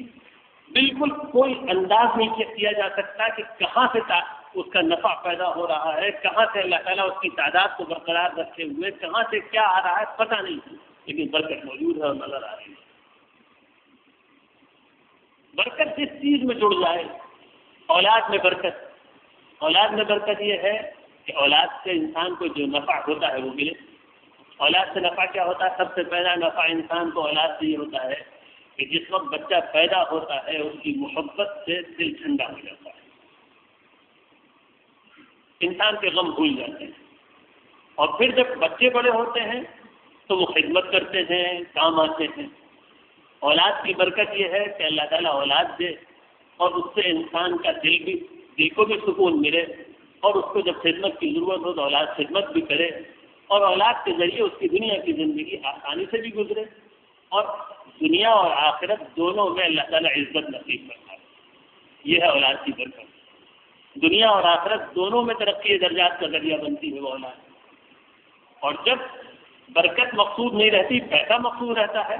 بالکل کوئی انداز نہیں کیا جا سکتا کہ کہاں سے اس کا نفع پیدا ہو رہا ہے، کہاں سے اللہ تعالیٰ اس کی تعداد کو برقرار رکھے ہوئے کہاں سے کیا آ رہا ہے پتہ نہیں، لیکن برکت موجود ہے اور نظر آ رہی ہے۔ برکت جس چیز میں جڑ جائے، اولاد میں برکت یہ ہے کہ اولاد سے انسان کو جو نفع ہوتا ہے وہ ملے۔ اولاد سے نفع کیا ہوتا ہے؟ سب سے پہلا نفع انسان کو اولاد سے یہ ہوتا ہے کہ جس وقت بچہ پیدا ہوتا ہے اس کی محبت سے دل ٹھنڈا ہو جاتا ہے، انسان کے غم بھول جاتے ہیں، اور پھر جب بچے بڑے ہوتے ہیں تو وہ خدمت کرتے ہیں، کام آتے ہیں۔ اولاد کی برکت یہ ہے کہ اللہ تعالیٰ اولاد دے اور اس سے انسان کا دل کو بھی سکون ملے، اور اس کو جب خدمت کی ضرورت ہو تو اولاد خدمت بھی کرے، اور اولاد کے ذریعے اس کی دنیا کی زندگی آسانی سے بھی گزرے، اور دنیا اور آخرت دونوں میں اللہ تعالیٰ عزت نصیب کرتا ہے۔ یہ ہے اولاد کی برکت۔ دنیا اور آخرت دونوں میں ترقی درجات کا ذریعہ بنتی ہے وہ اولاد۔ اور جب برکت مقصود نہیں رہتی، پیسہ مقصود رہتا ہے،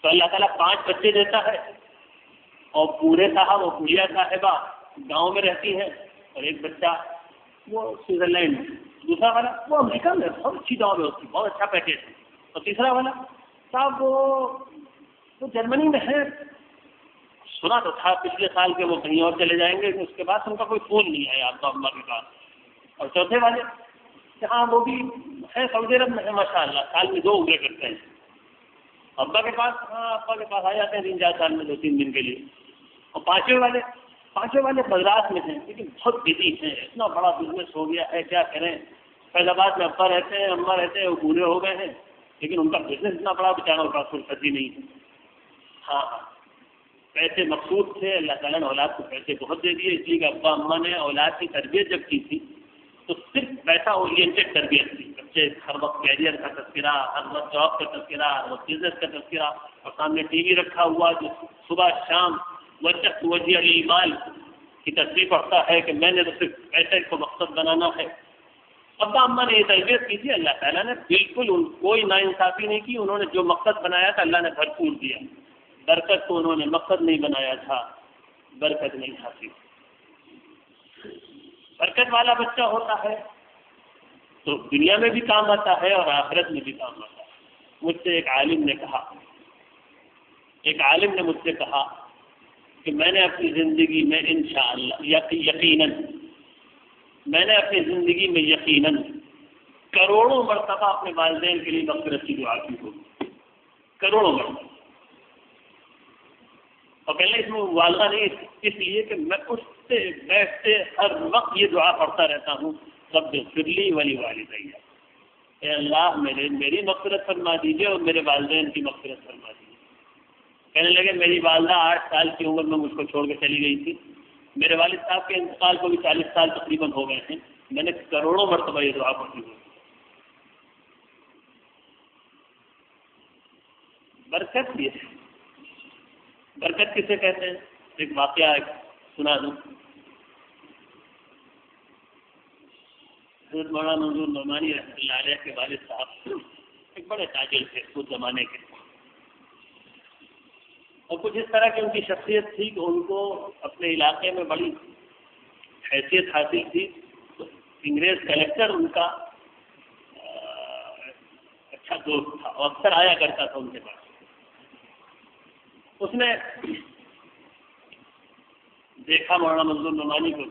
تو اللہ تعالیٰ 5 بچے دیتا ہے، اور پورے صاحب اور پوریا صاحبہ گاؤں میں رہتی ہیں، اور ایک بچہ وہ سوئٹزرلینڈ میں، دوسرا والا وہ امریکہ میں، بہت اچھی جاب ہے اس کی، بہت اچھا پیکیج ہے، اور تیسرا والا صاحب وہ جرمنی میں ہے۔ سنا تو تھا پچھلے سال کے وہ کہیں اور چلے جائیں گے، اس کے بعد ان کا کوئی فون نہیں آیا آپ کا اماں کے پاس۔ اور چوتھے والے ہاں وہ بھی ہے سعودی عرب میں ہے، ماشاء اللہ سال میں 2 عمرے کرتے ہیں۔ ابا کے پاس آ جاتے ہیں 3-4 سال میں 2-3 دن کے لیے۔ اور پانچویں والے مدراس میں ہیں، لیکن بہت بزی ہیں، اتنا بڑا بزنس ہو گیا ہے کیا کریں۔ فیض آباد میں ابا رہتے ہیں، اماں رہتے ہیں، وہ بوڑھے ہو گئے ہیں، لیکن ان کا بزنس اتنا بڑا بیچاروں کے پاس فرصت ہی نہیں ہے۔ ہاں پیسے مقصود تھے، اللہ تعالیٰ نے اولاد کو پیسے بہت دے دیے، اس لیے کہ ابا اماں نے اولاد کی تربیت جب کی تھی تو صرف پیسہ اورینٹڈ تربیت تھی۔ بچے ہر وقت کیریئر کا تذکرہ، ہر وقت جاب کا تذکرہ، ہر وقت بزنس کا تذکرہ، اور سامنے ٹی وی رکھا ہوا جو صبح شام وجہ للمال، کی تصریح پڑھتا ہے کہ میں نے تو صرف پیسے کو مقصد بنانا ہے. ابا اماں نے یہ تربیت کی تھی، اللہ تعالیٰ نے بالکل کوئی ناانصافی نہیں کی. انہوں نے جو مقصد بنایا تھا اللہ نے بھرپور دیا. برکت کو انہوں نے مقصد نہیں بنایا تھا، برکت نہیں حاصل. برکت والا بچہ ہوتا ہے تو دنیا میں بھی کام آتا ہے اور آخرت میں بھی کام آتا ہے. مجھ سے ایک عالم نے مجھ سے کہا کہ میں نے اپنی زندگی میں انشاءاللہ یقیناً میں نے اپنی زندگی میں یقیناً کروڑوں مرتبہ اپنے والدین کے لیے مغفرت کی دعا کی ہوگی، کروڑوں مرتبہ. اور پہلے اس میں والدہ نہیں، اس لیے کہ میں اس سے بیٹھتے ہر وقت یہ دعا پڑھتا رہتا ہوں، رب اغفر لی ولی والدی، اے اللہ میری مغفرت فرما دیجیے اور میرے والدین کی مغفرت فرما دیجیے. کہنے لگے میری والدہ 8 سال کی عمر میں مجھ کو چھوڑ کے چلی گئی تھی، میرے والد صاحب کے انتقال کو بھی 40 سال تقریباً ہو گئے ہیں. میں نے کروڑوں مرتبہ یہ دعا پڑھی ہوئی. برکت یہ ہے. برکت کسے کہتے ہیں؟ ایک واقعہ سنا دوں. حضرت مولانا منظور نعمانی رحمۃ اللہ علیہ کے والد صاحب ایک بڑے تاجر تھے اس زمانے کے، اور کچھ اس طرح کی ان کی شخصیت تھی کہ ان کو اپنے علاقے میں بڑی حیثیت حاصل تھی. انگریز کلیکٹر ان کا اچھا دوست تھا اور اکثر آیا کرتا تھا ان کے پاس. اس نے دیکھا مولانا منظور نعمانی کو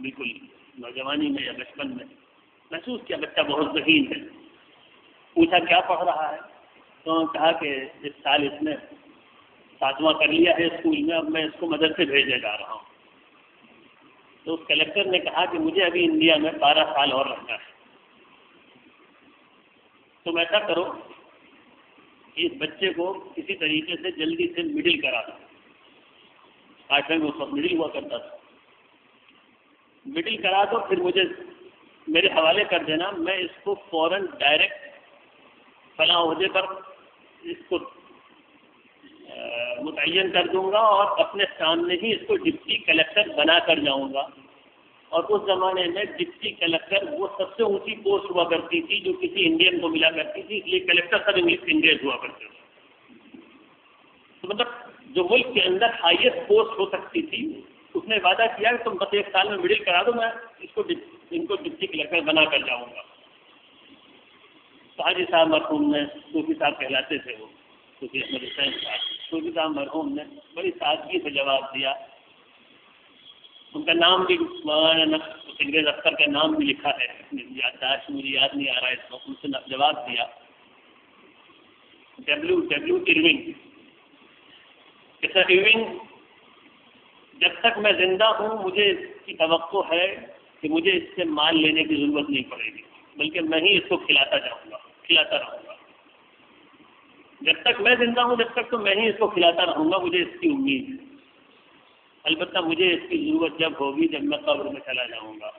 بالکل نوجوانی میں یا بچپن میں، محسوس کیا بچہ بہت ذہین ہے. پوچھا کیا پڑھ رہا ہے؟ تو انہوں نے کہا کہ اس سال اس نے 7واں کر لیا ہے اسکول میں، اب میں اس کو مدرسے بھیجنے جا رہا ہوں. تو اس کلیکٹر نے کہا کہ مجھے ابھی انڈیا میں 12 سال اور رہنا ہے، تم ایسا کرو کہ اس بچے کو کسی طریقے سے جلدی سے مڈل کرا دو. 8ویں میں اس وقت مڈل ہوا کرتا تھا. مڈل کرا دو، پھر مجھے میرے حوالے کر دینا، میں اس کو فوراً ڈائریکٹ فلاں عہدے پر اس کو متعین کر دوں گا اور اپنے سامنے ہی اس کو ڈپٹی کلیکٹر بنا کر جاؤں گا. اور اس زمانے میں ڈپٹی کلیکٹر وہ سب سے اونچی پوسٹ ہوا کرتی تھی جو کسی انڈین کو ملا کرتی تھی، اس لیے کلیکٹر سب انگریز ہوا کرتے تھے. تو مطلب جو ملک کے اندر ہائیسٹ پوسٹ ہو سکتی تھی، اس نے وعدہ کیا کہ تم بس 1 سال میں مڈل کرا دو، میں ان کو ڈپٹی کلیکٹر بنا کر جاؤں گا. تو حاجی صاحب مرحوم نے، صوفی صاحب کہلاتے تھے وہ، صوفی احمد حسین صاحب، صوفی صاحب مرحوم نے بڑی سادگی سے جواب دیا. ان کا نام بھی انگریز افسر کا نام بھی لکھا ہے، یادداشت مجھے یاد نہیں آ رہا ہے اس وقت. ان سے جواب دیا ڈبلیو ایرونگ. ایرونگ، جب تک میں زندہ ہوں مجھے اس کی توقع ہے کہ مجھے اس سے مال لینے کی ضرورت نہیں پڑے گی، بلکہ میں ہی اس کو کھلاتا رہوں گا. جب تک میں زندہ ہوں جب تک تو میں ہی اس کو کھلاتا رہوں گا، مجھے اس کی امید ہے. البتہ مجھے اس کی ضرورت جب ہوگی جب میں قبر میں چلا جاؤں گا.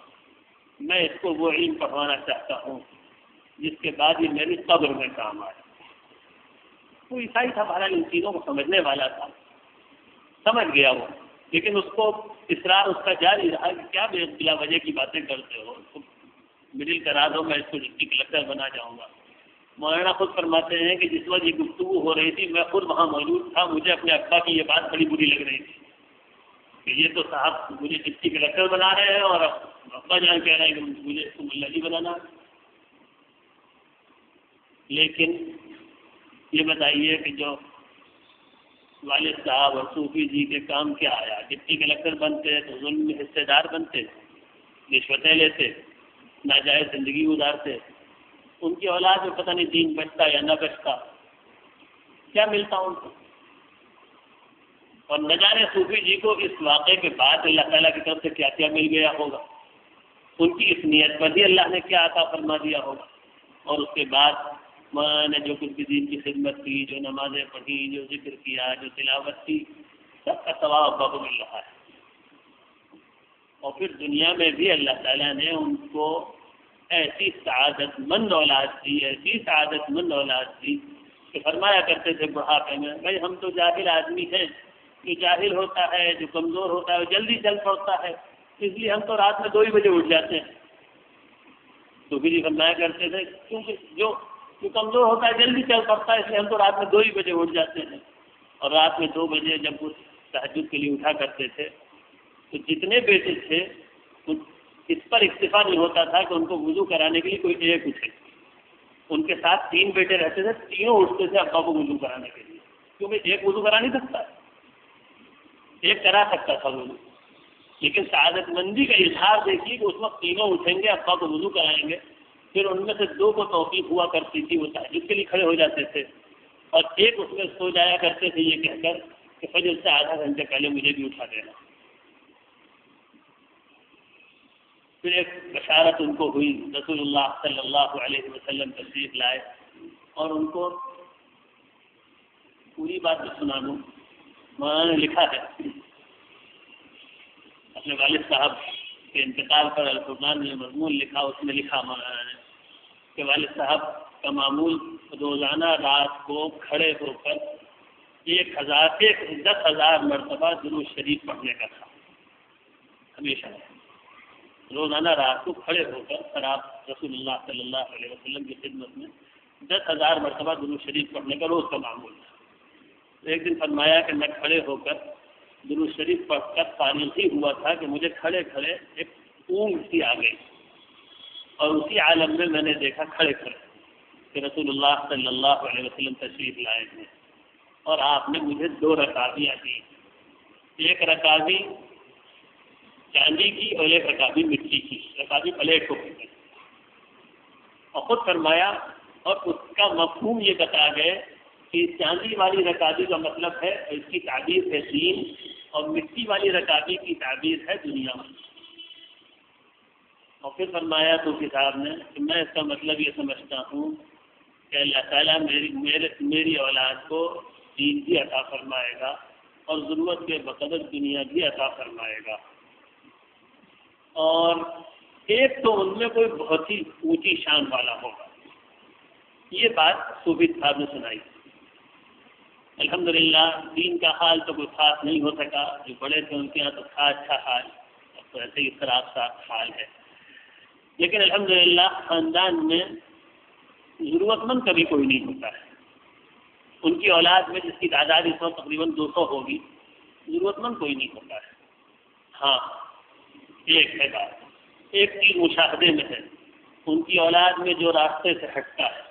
میں اس کو وہ علم پڑھوانا چاہتا ہوں جس کے بعد یہ میری قبر میں کام آئے. وہ عیسائی تھا، بہرحال ان چیزوں کو سمجھنے والا تھا، سمجھ گیا وہ، لیکن اس کو اصرار اس کا جاری رہا کہ کیا بلا وجہ کی باتیں کرتے ہو، اس کو مڈل کرا دو، میں اس کو ڈپٹی کلیکٹر بنا جاؤں گا. مولانا خود فرماتے ہیں کہ جس وقت یہ گفتگو ہو رہی تھی میں خود وہاں موجود تھا. مجھے اپنے ابا کی یہ بات بڑی بری لگ رہی تھی کہ یہ تو صاحب مجھے ڈپٹی کلیکٹر بنا رہے ہیں اور ابا جان کہہ رہے ہیں کہ مجھے اس کو ملا جی بنانا. لیکن یہ بتائیے کہ جو والد صاحب اور صوفی جی کے کام کیا آیا؟ ڈپٹی کلیکٹر بنتے تو ظلم میں حصے دار بنتے، رشوتیں لیتے، ناجائز زندگی گزارتے. ان کی اولاد میں پتہ نہیں دین بچتا یا نہ بچتا، کیا ملتا ان کو. اور نہ جانے صوفی جی کو اس واقعے کے بعد اللہ تعالیٰ کی طرف سے کیا کیا مل گیا ہوگا، ان کی اس نیت پر ہی اللہ نے کیا عطا فرما دیا ہوگا. اور اس کے بعد میں نے جو کچھ بھی دین کی خدمت کی، جو نمازیں پڑھی، جو ذکر کیا، جو تلاوت کی، سب کا ثواب بہت مل رہا ہے. اور پھر دنیا میں بھی اللہ تعالیٰ نے ان کو ایسی سعادت مند اولاد دی، ایسی سعادت مند اولاد دی کہ فرمایا کرتے تھے بڑھاپے میں، بھائی ہم تو جاہل آدمی ہیں، جو جاہل ہوتا ہے، جو کمزور ہوتا ہے، وہ جلدی چل پڑتا ہے، اس لیے ہم تو رات میں 2 ہی بجے اٹھ جاتے ہیں۔ تو بھی فرمایا کرتے تھے کیونکہ جو کمزور ہوتا ہے جلدی چل پڑتا ہے، اس لیے ہم تو رات میں 2 ہی بجے اٹھ جاتے ہیں۔ اور رات میں 2 بجے جب وہ تہجد کے لیے اٹھا کرتے تھے تو جتنے بیٹے تھے اس پر اکتفا نہیں ہوتا تھا کہ ان کو وضو کرانے کے لیے کوئی ایک اٹھے۔ ان کے ساتھ 3 بیٹے رہتے تھے، تینوں اٹھتے تھے ابا کو وضو کرانے کے لیے، کیونکہ ایک وضو کرا نہیں سکتا، ایک کرا سکتا تھا وضو، لیکن سعادت مندی کا اظہار دیکھیے کہ اس وقت تینوں اٹھیں گے، ابا کو وضو کرائیں گے، پھر ان میں سے 2 کو توفیق ہوا کرتی تھی، وہ تہجد کے لیے کھڑے ہو جاتے تھے، اور ایک اس میں سو جایا کرتے تھے یہ کہہ کر کہ فجر سے آدھا گھنٹے پہلے مجھے بھی اٹھا دینا۔ پھر ایک بشارت ان کو ہوئی، رسول اللہ صلی اللہ علیہ وسلم تشریف لائے اور ان کو پوری بات سنا دوں۔ مولانا نے لکھا ہے اپنے والد صاحب کے انتقال پر القرآن میں مضمون لکھا، اس میں لکھا مولانا نے کہ والد صاحب کا معمول روزانہ رات کو کھڑے ہو کر 10,000 مرتبہ درود شریف پڑھنے کا تھا، ہمیشہ روزانہ رات کو کھڑے ہو کر آپ رسول اللہ صلی اللہ علیہ وسلم کی خدمت میں 10,000 مرتبہ درود شریف پڑھنے کا روز کا معمول تھا۔ ایک دن فرمایا کہ میں کھڑے ہو کر درود شریف پڑھ کر فارغ ہی ہوا تھا کہ مجھے کھڑے کھڑے ایک اونگ سی آ گئی، اور اسی عالم میں میں نے دیکھا کھڑے کھڑے کہ رسول اللہ صلی اللہ علیہ وسلم تشریف لائے ہیں، اور آپ نے مجھے 2 رکابیاں دی، ایک رکابی چاندی کی اور ایک رکابی مٹی کی، رکابی پلیٹ کو کہتے ہیں، اور خود فرمایا اور اس کا مفہوم یہ بتا گئے کہ چاندی والی رکابی کا مطلب ہے، اس کی تعبیر ہے دین، اور مٹی والی رکابی کی تعبیر ہے دنیا۔ اور پھر فرمایا تو کتاب نے کہ میں اس کا مطلب یہ سمجھتا ہوں کہ اللہ تعالیٰ میری اولاد کو دین بھی عطا فرمائے گا اور ضرورت کے بقدر دنیا بھی عطا فرمائے گا، اور ایک تو ان میں کوئی بہت ہی اونچی شان والا ہوگا۔ یہ بات صوفی صاحب نے سنائی۔ الحمدللہ دین کا حال تو کوئی خاص نہیں ہو سکا، جو بڑے تھے ان کے یہاں تو تھا اچھا حال، اب تو ایسے ہی خراب سا حال ہے، لیکن الحمدللہ خاندان میں ضرورت مند کبھی کوئی نہیں ہوتا ہے۔ ان کی اولاد میں جس کی تعداد اس وقت تقریباً 200 ہوگی، ضرورت مند کوئی نہیں ہوتا ہے۔ ہاں ایک ہے بات، ایک چیز مشاہدے میں ہے، ان کی اولاد میں جو راستے سے ہٹتا ہے،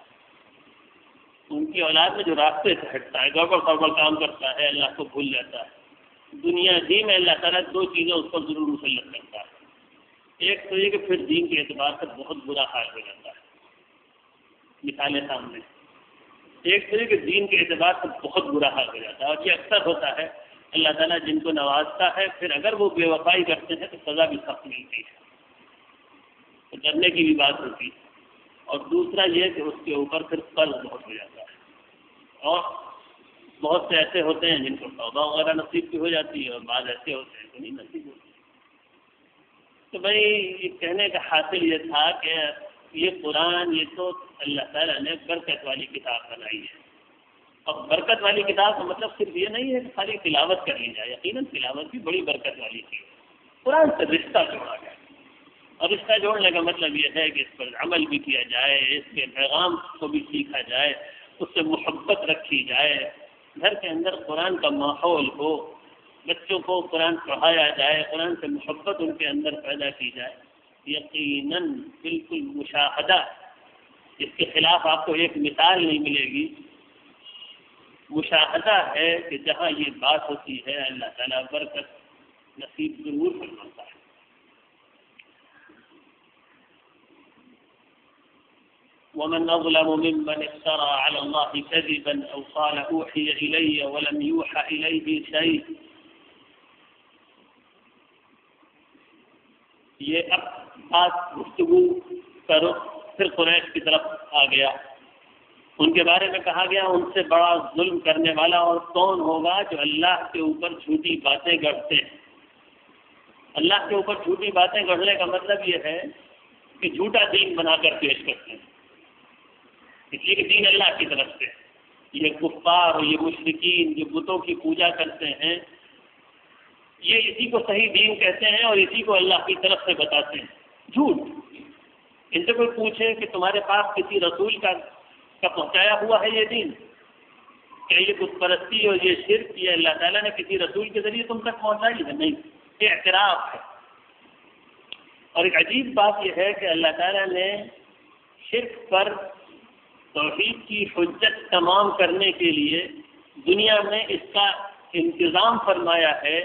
گڑبڑ سڑبڑ کام کرتا ہے، اللہ کو بھول جاتا ہے، دنیا ہی میں اللہ تعالیٰ 2 چیزیں اس پر ضرور مسلط کرتا ہے۔ ایک تو یہ کہ پھر دین کے اعتبار سے بہت برا حال ہو جاتا ہے، مثالیں سامنے، ایک تو یہ کہ دین کے اعتبار سے بہت برا حال ہو جاتا ہے، اور یہ اکثر ہوتا ہے، اللہ تعالیٰ جن کو نوازتا ہے پھر اگر وہ بے وفائی کرتے ہیں تو سزا بھی سخت ملتی ہے، تو ڈرنے کی بھی بات ہوتی ہے۔ اور دوسرا یہ کہ اس کے اوپر پھر قرض بہت ہو جاتا ہے، اور بہت سے ایسے ہوتے ہیں جن کو توبہ وغیرہ نصیب بھی ہو جاتی ہے، اور بعض ایسے ہوتے ہیں کہ نہیں نصیب ہوتی۔ تو بھائی یہ کہنے کا حاصل یہ تھا کہ یہ قرآن یہ تو اللہ تعالیٰ نے برکت والی کتاب بنائی ہے، اور برکت والی کتاب کا مطلب صرف یہ نہیں ہے کہ خالی تلاوت کر لی جائے، یقیناً تلاوت بھی بڑی برکت والی چیز ہے، قرآن سے رشتہ جوڑا جائے، اور رشتہ جوڑنے کا مطلب یہ ہے کہ اس پر عمل بھی کیا جائے، اس کے پیغام کو بھی سیکھا جائے، اس سے محبت رکھی جائے، گھر کے اندر قرآن کا ماحول ہو، بچوں کو قرآن پڑھایا جائے، قرآن سے محبت ان کے اندر پیدا کی جائے، یقیناً بالکل مشاہدہ، اس کے خلاف آپ کو ایک مثال نہیں ملے گی، مشاہدہ ہے کہ جہاں یہ بات ہوتی ہے اللہ تعالیٰ برکت نصیب ضرور فرماتا ہے۔ ومن أظلم ممن افترى على الله كذبا أو قال أوحي إلي ولم يوحى إليه شيء۔ یہ اب بات گفتگو کرو پھر قریش کی طرف آ گیا، ان کے بارے میں کہا گیا ان سے بڑا ظلم کرنے والا اور کون ہوگا جو اللہ کے اوپر جھوٹی باتیں گڑھتے ہیں۔ اللہ کے اوپر جھوٹی باتیں گڑھنے کا مطلب یہ ہے کہ جھوٹا دین بنا کر پیش کرتے ہیں، اس لیے کہ دین اللہ کی طرف سے، یہ کفار اور یہ مشرکین جو بتوں کی پوجا کرتے ہیں یہ اسی کو صحیح دین کہتے ہیں اور اسی کو اللہ کی طرف سے بتاتے ہیں. جھوٹ. ان سے کوئی پوچھے کہ تمہارے پاس کسی رسول کا پہنچایا ہوا ہے یہ دین؟ کیا یہ بت پرستی اور یہ شرک یہ اللہ تعالیٰ نے کسی رسول کے ذریعے تم تک پہنچائی ہے؟ نہیں. یہ اعتراف ہے. اور ایک عجیب بات یہ ہے کہ اللہ تعالیٰ نے شرک پر توحید کی حجت تمام کرنے کے لیے دنیا میں اس کا انتظام فرمایا ہے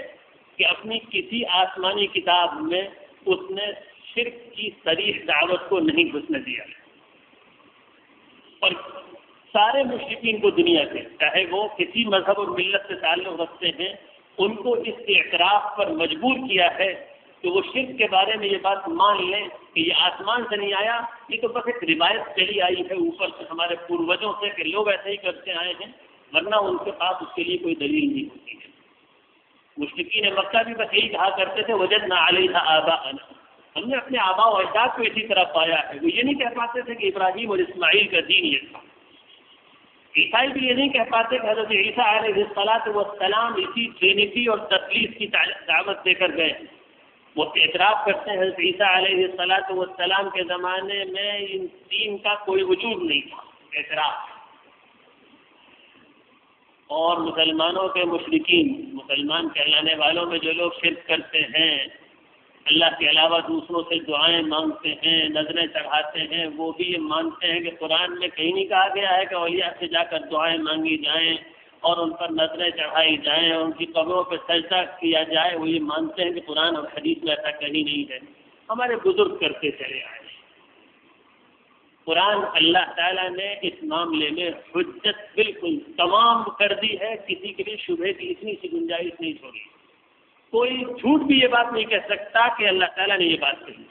کہ اپنی کسی آسمانی کتاب میں اس نے شرک کی صریح دعوت کو نہیں گھسنے دیا. اور سارے مشرکین کو دنیا کے چاہے وہ کسی مذہب اور ملت سے تعلق رکھتے ہیں ان کو اس اعتراف پر مجبور کیا ہے کہ وہ شرک کے بارے میں یہ بات مان لیں کہ یہ آسمان سے نہیں آیا، یہ تو بس ایک روایت چلی آئی ہے اوپر سے ہمارے پوروجوں سے کہ لوگ ایسے ہی کرتے آئے ہیں، ورنہ ان کے پاس اس کے لیے کوئی دلیل نہیں ہوتی ہے. مشرکین مکہ بھی بس یہی کہا کرتے تھے وجدنا علیہا آباءنا، ہم نے اپنے آباء و اجداد کو اسی طرح پایا ہے. وہ یہ نہیں کہہ پاتے تھے کہ ابراہیم اور اسماعیل کا دین یہ تھا. عیسائی بھی یہ نہیں کہہ پاتے کہ حضرت عیسیٰ علیہ السلام اسی ٹرینٹی اور تثلیث کی دعوت دے کر گئے. وہ اعتراف کرتے ہیں حضرت عیسیٰ علیہ السلام کے زمانے میں ان تین کا کوئی وجود نہیں تھا. اعتراف. اور مسلمانوں کے مشرکین، مسلمان کہلانے والوں میں جو لوگ شرک کرتے ہیں، اللہ کے علاوہ دوسروں سے دعائیں مانگتے ہیں، نظریں چڑھاتے ہیں، وہ بھی یہ مانتے ہیں کہ قرآن میں کہیں نہیں کہا گیا ہے کہ اولیاء سے جا کر دعائیں مانگی جائیں اور ان پر نظریں چڑھائی جائیں اور ان کی قبروں پہ سجدہ کیا جائے. وہ یہ مانتے ہیں کہ قرآن اور حدیث میں ایسا کہیں نہیں ہے. ہمارے بزرگ کرتے چلے آئے. قرآن اللہ تعالیٰ نے اس معاملے میں حجت بالکل تمام کر دی ہے، کسی کے لیے شبہے کی اتنی سی گنجائش نہیں چھوڑی. کوئی جھوٹ بھی یہ بات نہیں کہہ سکتا کہ اللہ تعالیٰ نے یہ بات کہی.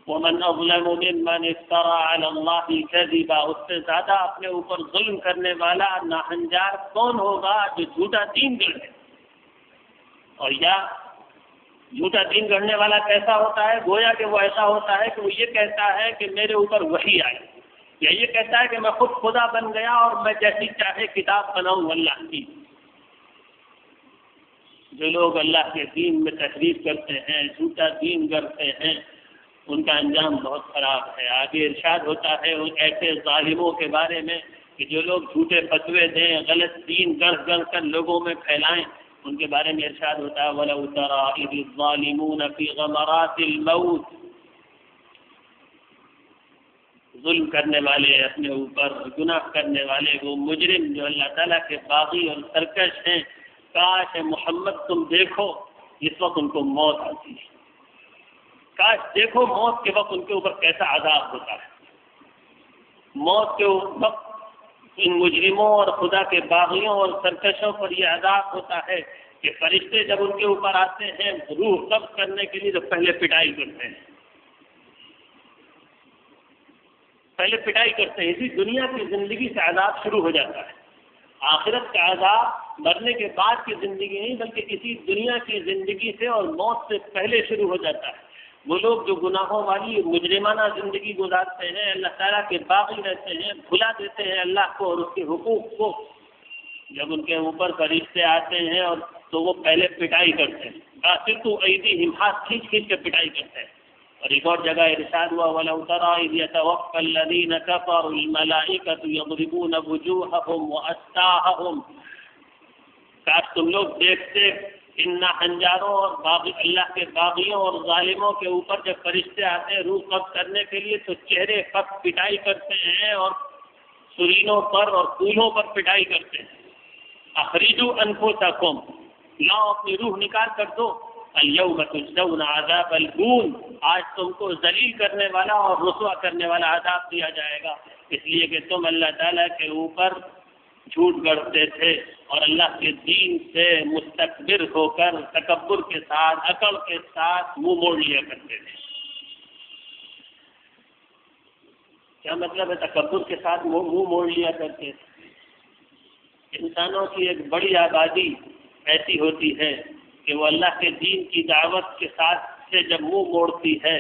وَمَنْ أَظْلَمُ مِمَّنِ افْتَرَىٰ عَلَى اللَّهِ كَذِبًا، اس سے زیادہ اپنے اوپر ظلم کرنے والا ناہنجار کون ہوگا جو جھوٹا دین گڑھے. اور یا جھوٹا دین گڑھنے والا کیسا ہوتا ہے؟ گویا کہ وہ ایسا ہوتا ہے کہ وہ یہ کہتا ہے کہ میرے اوپر وحی آئی، یا یہ کہتا ہے کہ میں خود خدا بن گیا اور میں جیسی چاہے کتاب بناؤں اللہ کی. جو لوگ اللہ کے دین میں تحریف کرتے ہیں، جھوٹا دین گڑھتے ہیں، ان کا انجام بہت خراب ہے. آگے ارشاد ہوتا ہے ان ایسے ظالموں کے بارے میں کہ جو لوگ جھوٹے فتوے دیں، غلط دین گڑھ کر لوگوں میں پھیلائیں، ان کے بارے میں ارشاد ہوتا ہے وَلَوْ تَرَىٰ إِذِ الظَّالِمُونَ فِي غَمَرَاتِ الْمَوْتِ. ظلم کرنے والے اپنے اوپر، گناہ کرنے والے وہ مجرم جو اللہ تعالیٰ کے باغی اور سرکش ہیں، کاش محمد تم دیکھو اس وقت ان کو موت آتی ہے. کاش دیکھو موت کے وقت ان کے اوپر کیسا عذاب ہوتا ہے. موت کے وقت ان مجرموں اور خدا کے باغیوں اور سرکشوں پر یہ عذاب ہوتا ہے کہ فرشتے جب ان کے اوپر آتے ہیں روح قبض کرنے کے لیے تو پہلے پٹائی کرتے ہیں. پہلے پٹائی کرتے ہیں. اسی دنیا کی زندگی سے عذاب شروع ہو جاتا ہے. آخرت کا عذاب مرنے کے بعد کی زندگی نہیں بلکہ اسی دنیا کی زندگی سے اور موت سے پہلے شروع ہو جاتا ہے. وہ لوگ جو گناہوں والی مجرمانہ زندگی گزارتے ہیں، اللہ تعالیٰ کے باغی رہتے ہیں، بھلا دیتے ہیں اللہ کو اور اس کے حقوق کو، جب ان کے اوپر فرشتے آتے ہیں اور تو وہ پہلے پٹائی کرتے ہیں. باسطوا ایدیہم، ہاتھ کھینچ کھینچ کے پٹائی کرتے ہیں. اور ایک اور جگہ ارشاد ہوا وَلَوْ تَرَىٰ إِذْ يَتَوَفَّى الَّذِينَ كَفَرُوا الْمَلَائِكَةُ يَضْرِبُونَ وُجُوهَهُمْ وَأَدْبَارَهُمْ. کاش تم لوگ دیکھتے ان ناہنجاروں اور اللہ کے باغیوں اور ظالموں کے اوپر جب فرشتے آتے ہیں روح قبض کرنے کے لیے تو چہرے پر پٹائی کرتے ہیں اور سرینوں پر اور کولوں پر پٹائی کرتے ہیں. اخرجوا انفسکم، لاؤ اپنی روح نکال کر دو. الیوم تجزون عذاب الہون، آج تم کو ذلیل کرنے والا اور رسوا کرنے والا عذاب دیا جائے گا، اس لیے کہ تم اللہ تعالیٰ کے اوپر جھوٹ گڑھتے تھے اور اللہ کے دین سے مستکبر ہو کر تکبر کے ساتھ عقل کے ساتھ منہ موڑ لیا کرتے تھے. کیا مطلب ہے تکبر کے ساتھ منہ موڑ لیا کرتے تھے؟ انسانوں کی ایک بڑی آبادی ایسی ہوتی ہے کہ وہ اللہ کے دین کی دعوت کے ساتھ سے جب منہ موڑتی ہے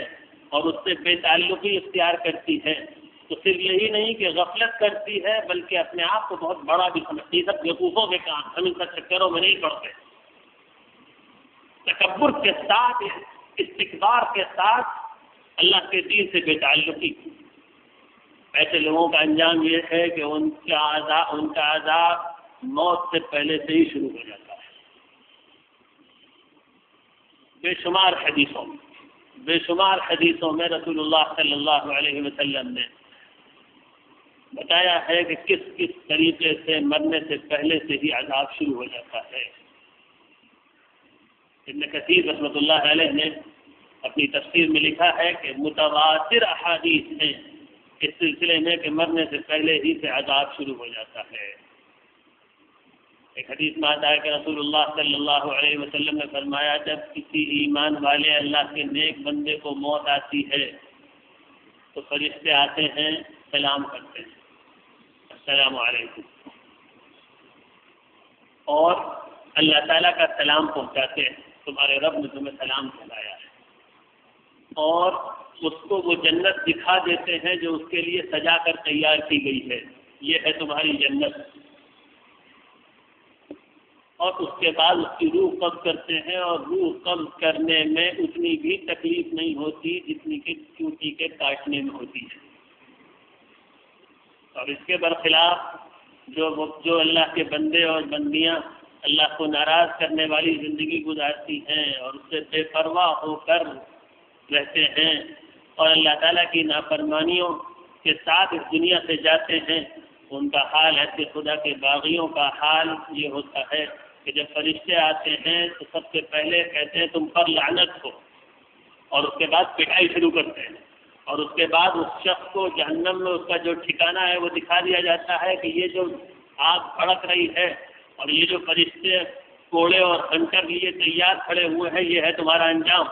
اور اس سے بے تعلقی اختیار کرتی ہے تو صرف یہی نہیں کہ غفلت کرتی ہے بلکہ اپنے آپ کو بہت بڑا بھی سمجھتی ہے. سب بیوقوفوں کے کام، ہم ان سب چکروں میں نہیں پڑتے. تکبر کے ساتھ، استکبار کے ساتھ اللہ کے دین سے بے تعلقی، ایسے لوگوں کا انجام یہ ہے کہ ان کا عذاب موت سے پہلے سے ہی شروع ہو جاتا ہے۔ بے شمار حدیثوں میں رسول اللہ صلی اللہ علیہ وسلم نے بتایا ہے کہ کس کس طریقے سے مرنے سے پہلے سے ہی عذاب شروع ہو جاتا ہے۔ ابن کثیر رحمۃ اللہ علیہ نے اپنی تفسیر میں لکھا ہے کہ متواتر احادیث ہیں اس سلسلے میں کہ مرنے سے پہلے ہی سے عذاب شروع ہو جاتا ہے۔ ایک حدیث میں آتا ہے کہ رسول اللہ صلی اللہ علیہ وسلم نے فرمایا، جب کسی ایمان والے اللہ کے نیک بندے کو موت آتی ہے تو فرشتے آتے ہیں، سلام کرتے ہیں، السلام علیکم، اور اللہ تعالیٰ کا سلام پہنچاتے ہیں، تمہارے رب نے تمہیں سلام پہنچایا ہے، اور اس کو وہ جنت دکھا دیتے ہیں جو اس کے لیے سجا کر تیار کی گئی ہے، یہ ہے تمہاری جنت، اور اس کے بعد اس کی روح قبض کرتے ہیں، اور روح قبض کرنے میں اتنی بھی تکلیف نہیں ہوتی جتنی کہ چونٹی کے کاٹنے میں ہوتی ہے۔ اور اس کے برخلاف جو اللہ کے بندے اور بندیاں اللہ کو ناراض کرنے والی زندگی گزارتی ہیں اور اس سے بے پرواہ ہو کر رہتے ہیں اور اللہ تعالیٰ کی نافرمانیوں کے ساتھ اس دنیا سے جاتے ہیں، ان کا حال ایسے خدا کے باغیوں کا حال یہ ہوتا ہے کہ جب فرشتے آتے ہیں تو سب سے پہلے کہتے ہیں تم پر لعنت ہو، اور اس کے بعد پٹائی شروع کرتے ہیں، اور اس کے بعد اس شخص کو جہنم میں اس کا جو ٹھکانہ ہے وہ دکھا دیا جاتا ہے کہ یہ جو آگ بھڑک رہی ہے اور یہ جو فرشتے کوڑے اور خنجر لیے تیار کھڑے ہوئے ہیں، یہ ہے تمہارا انجام،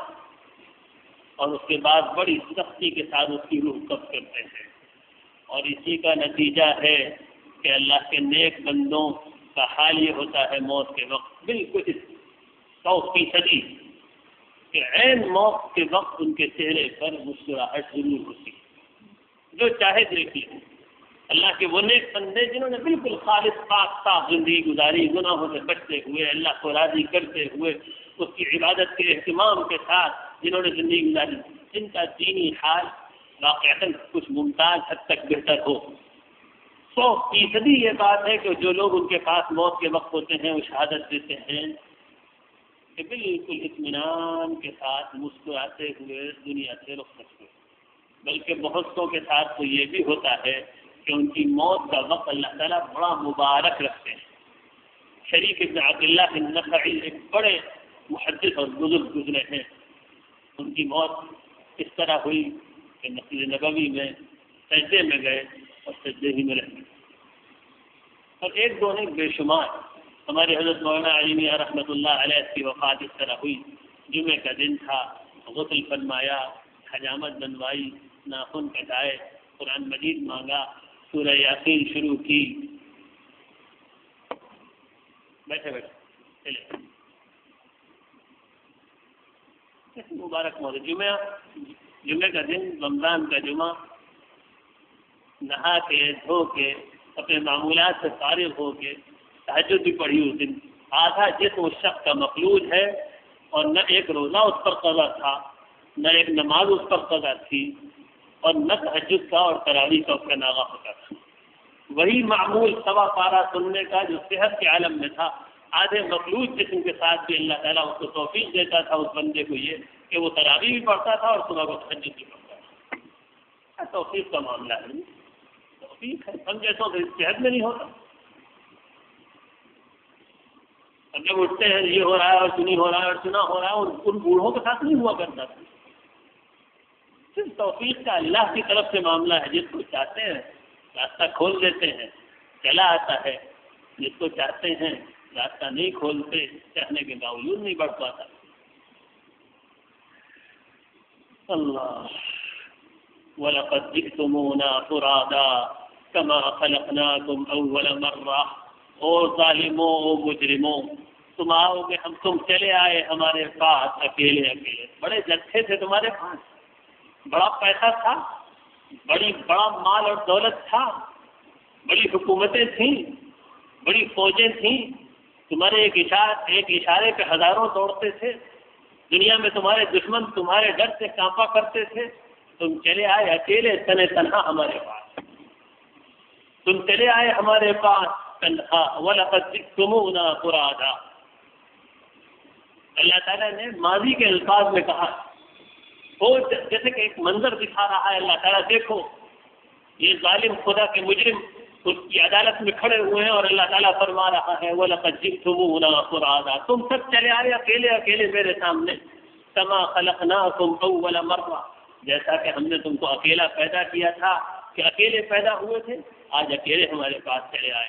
اور اس کے بعد بڑی سختی کے ساتھ اس کی روح قبض کرتے ہیں، اور اسی کا نتیجہ ہے کہ اللہ کے نیک بندوں کا حال یہ ہوتا ہے موت کے وقت بالکل 100% کہ عین موت کے وقت ان کے چہرے پر مسکراہٹ ضرور ہوتی ہے۔ جو چاہے دیکھیے اللہ کے وہ نیک بندے جنہوں نے بالکل خالص پاک صاف زندگی گزاری، گناہوں سے بچتے ہوئے، اللہ کو راضی کرتے ہوئے، اس کی عبادت کے اہتمام کے ساتھ جنہوں نے زندگی گزاری، جن کا دینی حال واقعتاً کچھ ممتاز حد تک بہتر ہو، 100% یہ بات ہے کہ جو لوگ ان کے پاس موت کے وقت ہوتے ہیں وہ شہادت دیتے ہیں کہ بالکل اطمینان کے ساتھ مسکراتے ہوئے دنیا سے رخصت ہوئے، بلکہ بہت سو کے ساتھ تو یہ بھی ہوتا ہے کہ ان کی موت کا وقت اللہ تعالیٰ بڑا مبارک رکھتے ہیں۔ شریک ابن عبداللہ النخعی ایک بڑے محدث اور بزرگ گزرے ہیں، ان کی موت اس طرح ہوئی کہ مسجد نبوی میں سجدے میں گئے اور سجدے ہی میں رہ گئے، اور ایک دو نہیں بے شمار۔ ہمارے حضرت مولانا علی میاں رحمۃ اللہ علیہ کی وفات اس طرح ہوئی، جمعے کا دن تھا، غسل فرمایا، حجامت بنوائی، ناخن کٹائے، قرآن مجید مانگا، سورہ یاسین شروع کی، بیٹھے چلے مبارک موت، جمعے کا دن، رمضان کا جمعہ، نہا کے دھو کے اپنے معمولات سے فارغ ہو کے تہجد بھی پڑھی اس دن، آدھا جسم اس شخص کا مفلوج ہے، اور نہ ایک روزہ اس پر قضا تھا، نہ ایک نماز اس پر قضا تھی، اور نہ تہجد کا اور تراویح کا اس کا ناغہ ہوتا تھا، وہی معمول سوا پارہ سننے کا جو صحت کے عالم میں تھا، آدھے مفلوج جسم کے ساتھ بھی اللہ تعالیٰ اس کو توفیق دیتا تھا اس بندے کو یہ کہ وہ تراویح بھی پڑھتا تھا اور صبح کو تہجد بھی پڑھتا تھا۔ توفیق کا معاملہ ہے، توفیق ہے، ہم جیسوں سے صحت میں نہیں ہوتا۔ اب جب اٹھتے ہیں یہ ہو رہا ہے اور سنی ہو رہا ہے اور سنا ہو رہا ہے، اور ان بوڑھوں کے ساتھ نہیں ہوا کرتا تھا۔ صرف توفیق کا اللہ کی طرف سے معاملہ ہے، جس کو چاہتے ہیں راستہ کھول دیتے ہیں، چلا آتا ہے، جس کو چاہتے ہیں راستہ نہیں کھولتے، چاہنے کے باوجود نہیں بڑھ پاتا۔ اللہ وَلَقَدْ جِئْتُمُونَا فُرَادَىٰ كَمَا خَلَقْنَاكُمْ أَوَّلَ مَرَّةٍ، او ظالموں، او مجرموں، تم آؤ گے، تم چلے آئے ہمارے پاس اکیلے اکیلے، بڑے جتھے تھے تمہارے پاس، بڑا پیسہ تھا، بڑا مال اور دولت تھا، بڑی حکومتیں تھیں، بڑی فوجیں تھیں، تمہارے ایک اشارے پہ ہزاروں دوڑتے تھے، دنیا میں تمہارے دشمن تمہارے ڈر سے کانپا کرتے تھے، تم چلے آئے اکیلے تنے تنہا ہمارے پاس، تم چلے آئے ہمارے پاس تنہا، وَلَقَدْ جِئْتُمُونَا فُرَادًا۔ اللہ تعالیٰ نے ماضی کے الفاظ میں کہا، وہ جیسے کہ ایک منظر دکھا رہا ہے اللہ تعالیٰ، دیکھو یہ ظالم خدا کے مجرم اس کی عدالت میں کھڑے ہوئے ہیں اور اللہ تعالیٰ فرما رہا ہے وَلَقَدْ جِئْتُمُونَا فُرَادًا، تم سب چلے آئے اکیلے اکیلے میرے سامنے، كَمَا خَلَقْنَاكُمْ أَوَّلَ مَرَّةٍ، جیسا کہ ہم نے تم کو اکیلا پیدا کیا تھا کہ اکیلے پیدا ہوئے تھے، آج اکیلے ہمارے پاس چلے آئے۔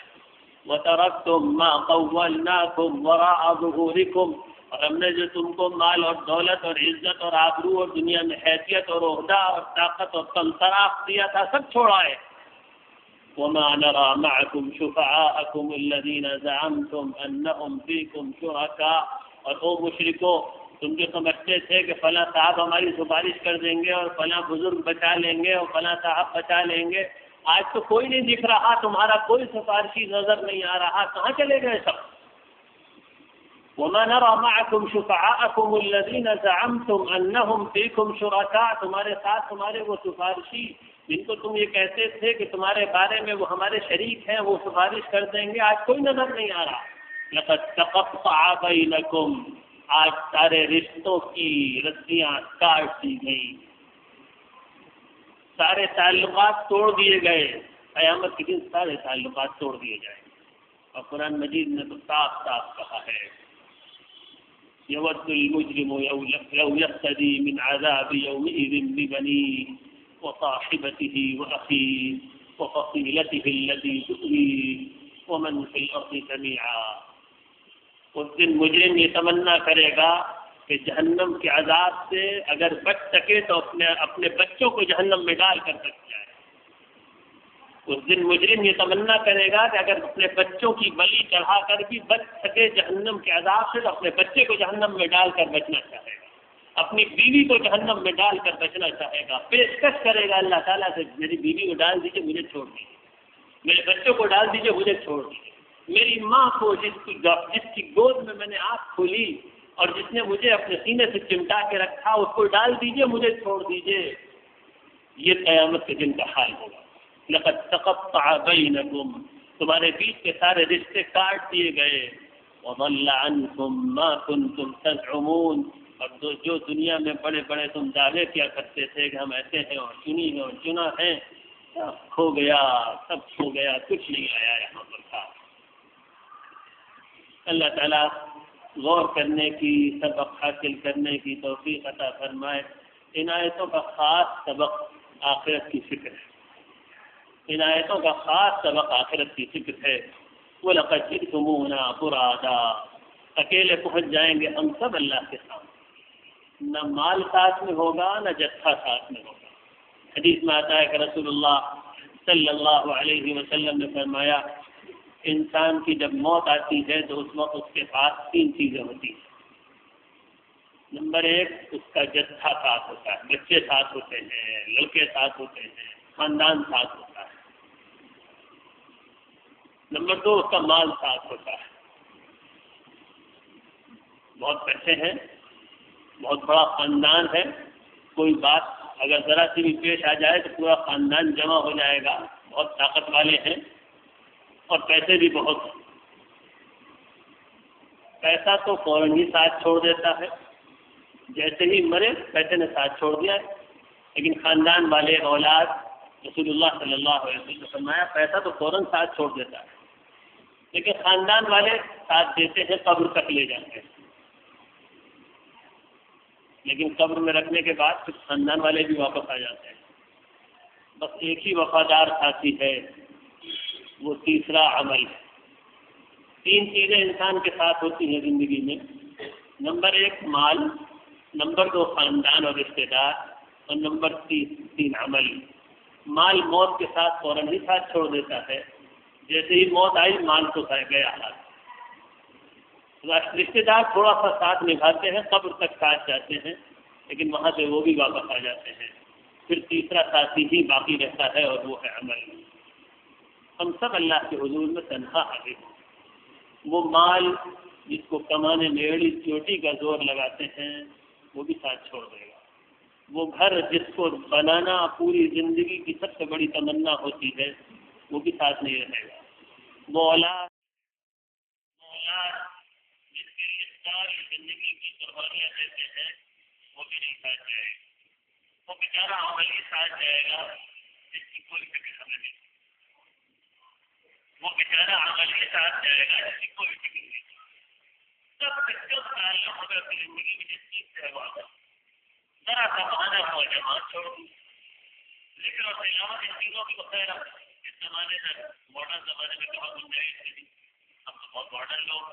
وَتَرَكْتُم مَّا خَوَّلْنَاكُمْ وَرَاءَ ظُهُورِكُمْ، اور ہم نے جو تم کو مال اور دولت اور عزت اور آبرو اور دنیا میں حیثیت اور عہدہ اور طاقت اور تمطراق دیا تھا، سب چھوڑائے۔ وَمَا نَرَىٰ مَعَكُمْ شُفَعَاءَكُمُ الَّذِينَ زَعَمْتُمْ أَنَّهُمْ فِيكُمْ شُرَكَاءُ، اور او مشرکو، تم جو سمجھتے تھے کہ فلاں صاحب ہماری سفارش کر دیں گے اور فلاں بزرگ بچا لیں گے اور فلاں صاحب بچا لیں گے، آج تو کوئی نہیں دکھ رہا، تمہارا کوئی سفارشی نظر نہیں آ رہا، کہاں چلے گئے سب؟ وَمَا نَرَىٰ مَعَكُمْ شُفَعَاءَكُمُ الَّذِينَ زَعَمْتُمْ أَنَّهُمْ فِيكُمْ شُرَكَاءُ، تمہارے ساتھ تمہارے وہ سفارشی جن کو تم یہ کہتے تھے کہ تمہارے بارے میں وہ ہمارے شریک ہیں، وہ سفارش کر دیں گے، آج کوئی نظر نہیں آ رہا۔ لَقَدْ تَقَطَّعَ بَيْنَكُمْ، آج سارے رشتوں کی رسیاں کاٹ دی گئی، سارے تعلقات توڑ دیے گئے، قیامت کے دن سارے تعلقات توڑ دیے جائیں گے۔ اور قرآن مجید نے تو صاف صاف کہا ہے يود المجرم لو يفتدي من عذاب يومئذ ببنيه وصاحبته وأخيه وفصيلته التي تؤويه ومن في الأرض جميعا۔ اس دن مجرم یہ تمنا کرے گا کہ جہنم کے عذاب سے اگر بچ سکے تو اپنے بچوں کو جہنم میں ڈال کر بچ جائے۔ اس دن مجرم یہ تمنا کرے گا کہ اگر اپنے بچوں کی بلی چڑھا کر بھی بچ سکے جہنم کے عذاب سے تو اپنے بچے کو جہنم میں ڈال کر بچنا چاہے گا، اپنی بیوی کو جہنم میں ڈال کر بچنا چاہے گا، پیشکش کرے گا اللہ تعالیٰ سے، میری بیوی کو ڈال دیجیے مجھے چھوڑ دیجیے، میرے بچوں کو ڈال دیجیے مجھے چھوڑ دیجیے، میری ماں کو جس کی گود میں میں نے آنکھ کھولی اور جس نے مجھے اپنے سینے سے چمٹا کے رکھا اس کو ڈال دیجیے مجھے چھوڑ دیجیے۔ یہ قیامت کے دن کا حال ہوگا۔ لقد تقطع بینکم، تمہارے بیچ کے سارے رشتے کاٹ دیے گئے۔ وضل عنکم ما کنتم تزعمون، اور جو دنیا میں بڑے بڑے تم دعوے کیا کرتے تھے کہ ہم ایسے ہیں اور چنی ہیں اور چنا ہیں، سب کھو گیا، سب کھو گیا، کچھ نہیں آیا یہاں پر تھا۔ اللہ تعالیٰ غور کرنے کی، سبق حاصل کرنے کی توفیق عطا فرمائے۔ ان آیتوں کا خاص سبق آخرت کی فکر ہے، ان آیتوں کا خاص سبق آخرت کی فکر ہے۔ وَلَقَدْ جِئْتُمُونَا فُرَادًا، اکیلے پہنچ جائیں گے ہم سب اللہ کے سامنے، نہ مال ساتھ میں ہوگا نہ جتھا ساتھ میں ہوگا۔ حدیث میں آتا ہے کہ رسول اللہ صلی اللہ علیہ وسلم نے فرمایا، انسان کی جب موت آتی ہے تو اس وقت اس کے پاس تین چیزیں ہوتی ہیں۔ نمبر ایک، اس کا جتھا ساتھ ہوتا ہے، بچے ساتھ ہوتے ہیں، لڑکے ساتھ ہوتے ہیں، خاندان ساتھ ہوتا ہے۔ نمبر دو، اس کا مال ساتھ ہوتا ہے، بہت پیسے ہیں، بہت بڑا خاندان ہے، کوئی بات اگر ذرا سی بھی پیش آ جائے تو پورا خاندان جمع ہو جائے گا، بہت طاقت والے ہیں اور پیسے بھی بہت ہیں۔ پیسہ تو فوراً ہی ساتھ چھوڑ دیتا ہے، جیسے ہی مرے پیسے نے ساتھ چھوڑ دیا ہے، لیکن خاندان والے، اولاد، رسول اللہ صلی اللہ علیہ وسلم نے فرمایا پیسہ تو فوراً ساتھ چھوڑ دیتا ہے، لیکن خاندان والے ساتھ دیتے ہیں، قبر تک لے جاتے ہیں، لیکن قبر میں رکھنے کے بعد پھر خاندان والے بھی واپس آ جاتے ہیں۔ بس ایک ہی وفادار ساتھی ہے، وہ تیسرا عمل ہے۔ تین چیزیں انسان کے ساتھ ہوتی ہیں زندگی میں، نمبر ایک مال، نمبر دو خاندان اور رشتے دار، اور نمبر تین عمل۔ مال موت کے ساتھ فوراً ہی ساتھ چھوڑ دیتا ہے، جیسے ہی موت آئی مال تو گیا ہاتھ۔ رشتے دار تھوڑا سا ساتھ نبھاتے ہیں، قبر تک ساتھ جاتے ہیں، لیکن وہاں سے وہ بھی واپس آ جاتے ہیں۔ پھر تیسرا ساتھی ہی باقی رہتا ہے اور وہ ہے عمل۔ ہم سب اللہ کے حضور میں تنہا حاضر ہیں۔ وہ مال جس کو کمانے میں ایڑی چوٹی کا زور لگاتے ہیں، وہ بھی ساتھ چھوڑ دے گا. وہ گھر جس کو بنانا پوری زندگی کی سب سے بڑی تمنا ہوتی ہے وہ بھی ساتھ نہیں رہے گا. وہ اولاد جس کے لیے ساری زندگی کی قربانیاں دیتے ہیں وہ بھی نہیں ساتھ جائے گا. وہ بیچارہ عملی ساتھ جائے گا جس کی کوئی فکر ہمیں نہیں. وہ بیچارہ عملی ساتھ جائے گا جس کی کوئی فکر نہیں. سب سے کم تعلق ہمیں اپنی زندگی میں جس چیز سے ہوا ذرا سا بہانا ہوا جماعت چھوڑ دی. لیکن اور تلاوت ان چیزوں کی بخیر اس زمانے میں ماڈرن زمانے میں کہاں گنجائش تھی. اب تو بہت ماڈرن لوگ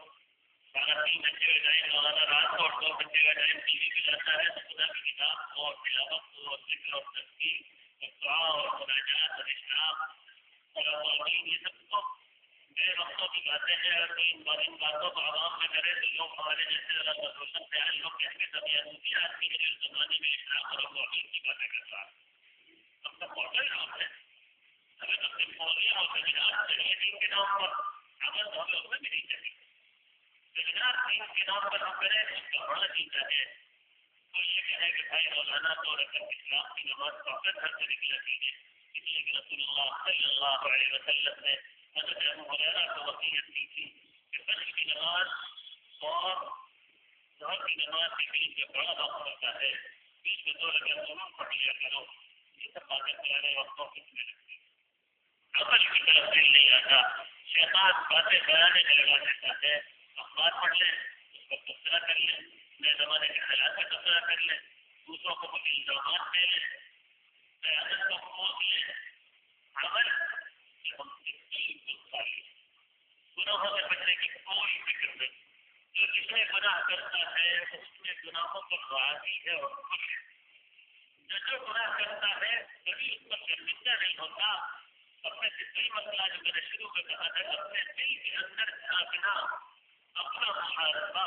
سارا 3 گھنٹے کا ٹائم مولانا رات کو اور 2 گھنٹے کا ٹائم ٹی وی پہ جاتا ہے تو خدا کی کتاب کو اور تلاوت کو اور ذکر اور تسبیح اور دعا اور مناجات اور اشراق اور یہ سب کو بے وقتوں کی باتیں ہیں. اگر کوئی ان باتوں کو عوام میں کرے تو لوگ ہمارے جیسے اللہ روشن خیال لوگ کہیں گے سب یہ دوسری آدمی کے زمانے میں اشراق اور توحید کی باتیں کرتا ہے. اب تک ماڈل نام ہے ہمیں تو صرف مولیا اور سیمینار چاہیے دین کے نام پر. عمل تو ہمیں اس میں بھی نہیں چاہیے. سیمینار دین کے نام پر ہم کریں اس کا بڑا چیزیں ہے. تو یہ کہے کہ بھائی مولانا تو رکعت اسلام کی نماز پڑھ کر گھر سے نکلا کیجیے. اس لیے کہ رسول اللہ صلی اللہ علیہ وسلم نے حضرت ابو ہریرہ کو وصیت کی تھی کہ فجر کی نماز اور ظہر کی نماز کے بیچ میں بڑا وقت ہوتا ہے. بیچ میں 2 رکعت ضرور پڑھ لیا کرو. یہ سب باتیں پیارے وقتوں کس میں لگتی ہیں. عمل کی طرف دل نہیں آتا. شیطان باتیں بیانے میں لگا دیتا ہے. اخبار پڑھ لیں اس کو تبصرہ کر لیں. نئے زمانے کے حالات کا تبصرہ کر لیں. دوسروں کو کچھ الزامات دے لیں. قیادت کو پوچھ لیں. عمل ہم گناہوں سے بچنے کی کوئی فکر نہیں. جو جس میں گناہ کرتا ہے اس میں گناہوں پر راضی ہے اور خوش ہے. جو گناہ کرتا ہے کبھی اس پر شرمندہ نہیں ہوتا. اپنے فکری مسئلہ جو میں نے شروع میں کہا تھا اپنے دل کے اندر جھانکنا, اپنا محاسبہ,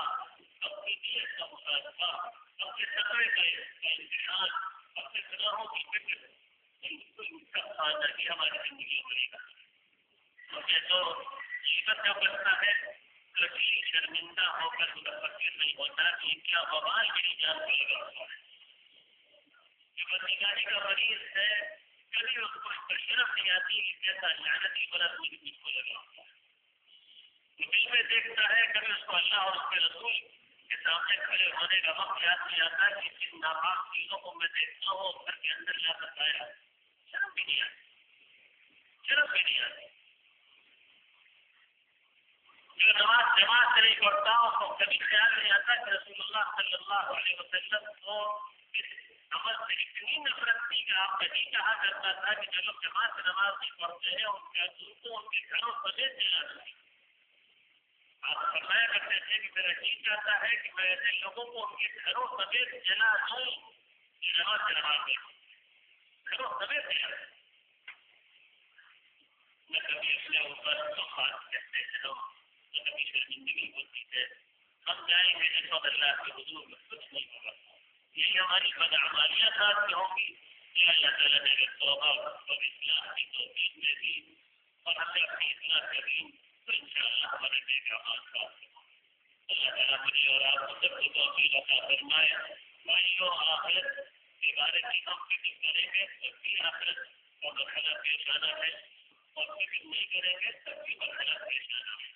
اپنی نیت کا محاسبہ, اپنے تقوی کا امتحان, اپنے گناہوں کی فکر بالکل اس کا کھانا ہی ہماری زندگی میں بنے گا. مجھے تو شکر جو کرتا ہے کبھی شرمندہ ہو کر متفکر نہیں ہوتا کہ کیا وبال میری جان کو لگا ہوا ہے. جو بدنگاہی کا مریض ہے کبھی اس کو اس پر شرف نہیں آتی کہ کیسا لعنتی بنا مجھ کو لگا ہوتا ہے. وہ دل میں دیکھتا ہے کبھی اس کو اللہ اور اس کے رسول کے سامنے کھڑے ہونے کا وقت یاد نہیں آتا کہ جن ناپاک چیزوں کو میں دیکھتا ہوں گھر کے اندر لا کر پایا شرم بھی نہیں آتی. شرم بھی نہیں آتی. جو نماز جماعت سے نہیں پڑھتا اس کو کبھی خیال نہیں آتا کہ رسول اللہ صلی اللہ علیہ وسلم کو اس عمل سے اتنی نفرت تھی کہ آپ نہیں کہا کرتا تھا کہ جو لوگ جماعت سے نماز نہیں پڑھتے ہیں ان کا دوستوں ان کے گھروں سمیت جلا دیں. آپ فرمایا کرتے تھے کہ میرا جی چاہتا ہے کہ میں ایسے لوگوں کو ان کے گھروں سمیت جلا دوں جو نماز سے نماز نہیں گھروں سمیت جلا دوں. میں کبھی اپنے اوپر تو خاص کہتے ہیں لوگ تو کبھی شرمندگی ہوتی ہے. ہم جائیں گے اس وقت اللہ کے حضور میں کچھ نہیں ہوگا. یہی ہماری بدعمالیاں ساتھ میں ہوں گی کہ اللہ تعالیٰ نے اگر توبہ اور اصلاح کی توفیق دے دی اور ہم نے اپنی اصلاح کر لی تو انشاءاللہ ہمارے نیک اعمال ساتھ میں ہوں. اللہ تعالیٰ مجھے اور آپ کو سب کو توفیق عطا فرمائے. بھائیوں آخرت کے بارے میں ہم فکر کریں گے تب بھی آخرت اور مرحلہ پیش آنا ہے اور فکر نہیں کریں گے تب بھی مرحلہ پیش آنا ہے.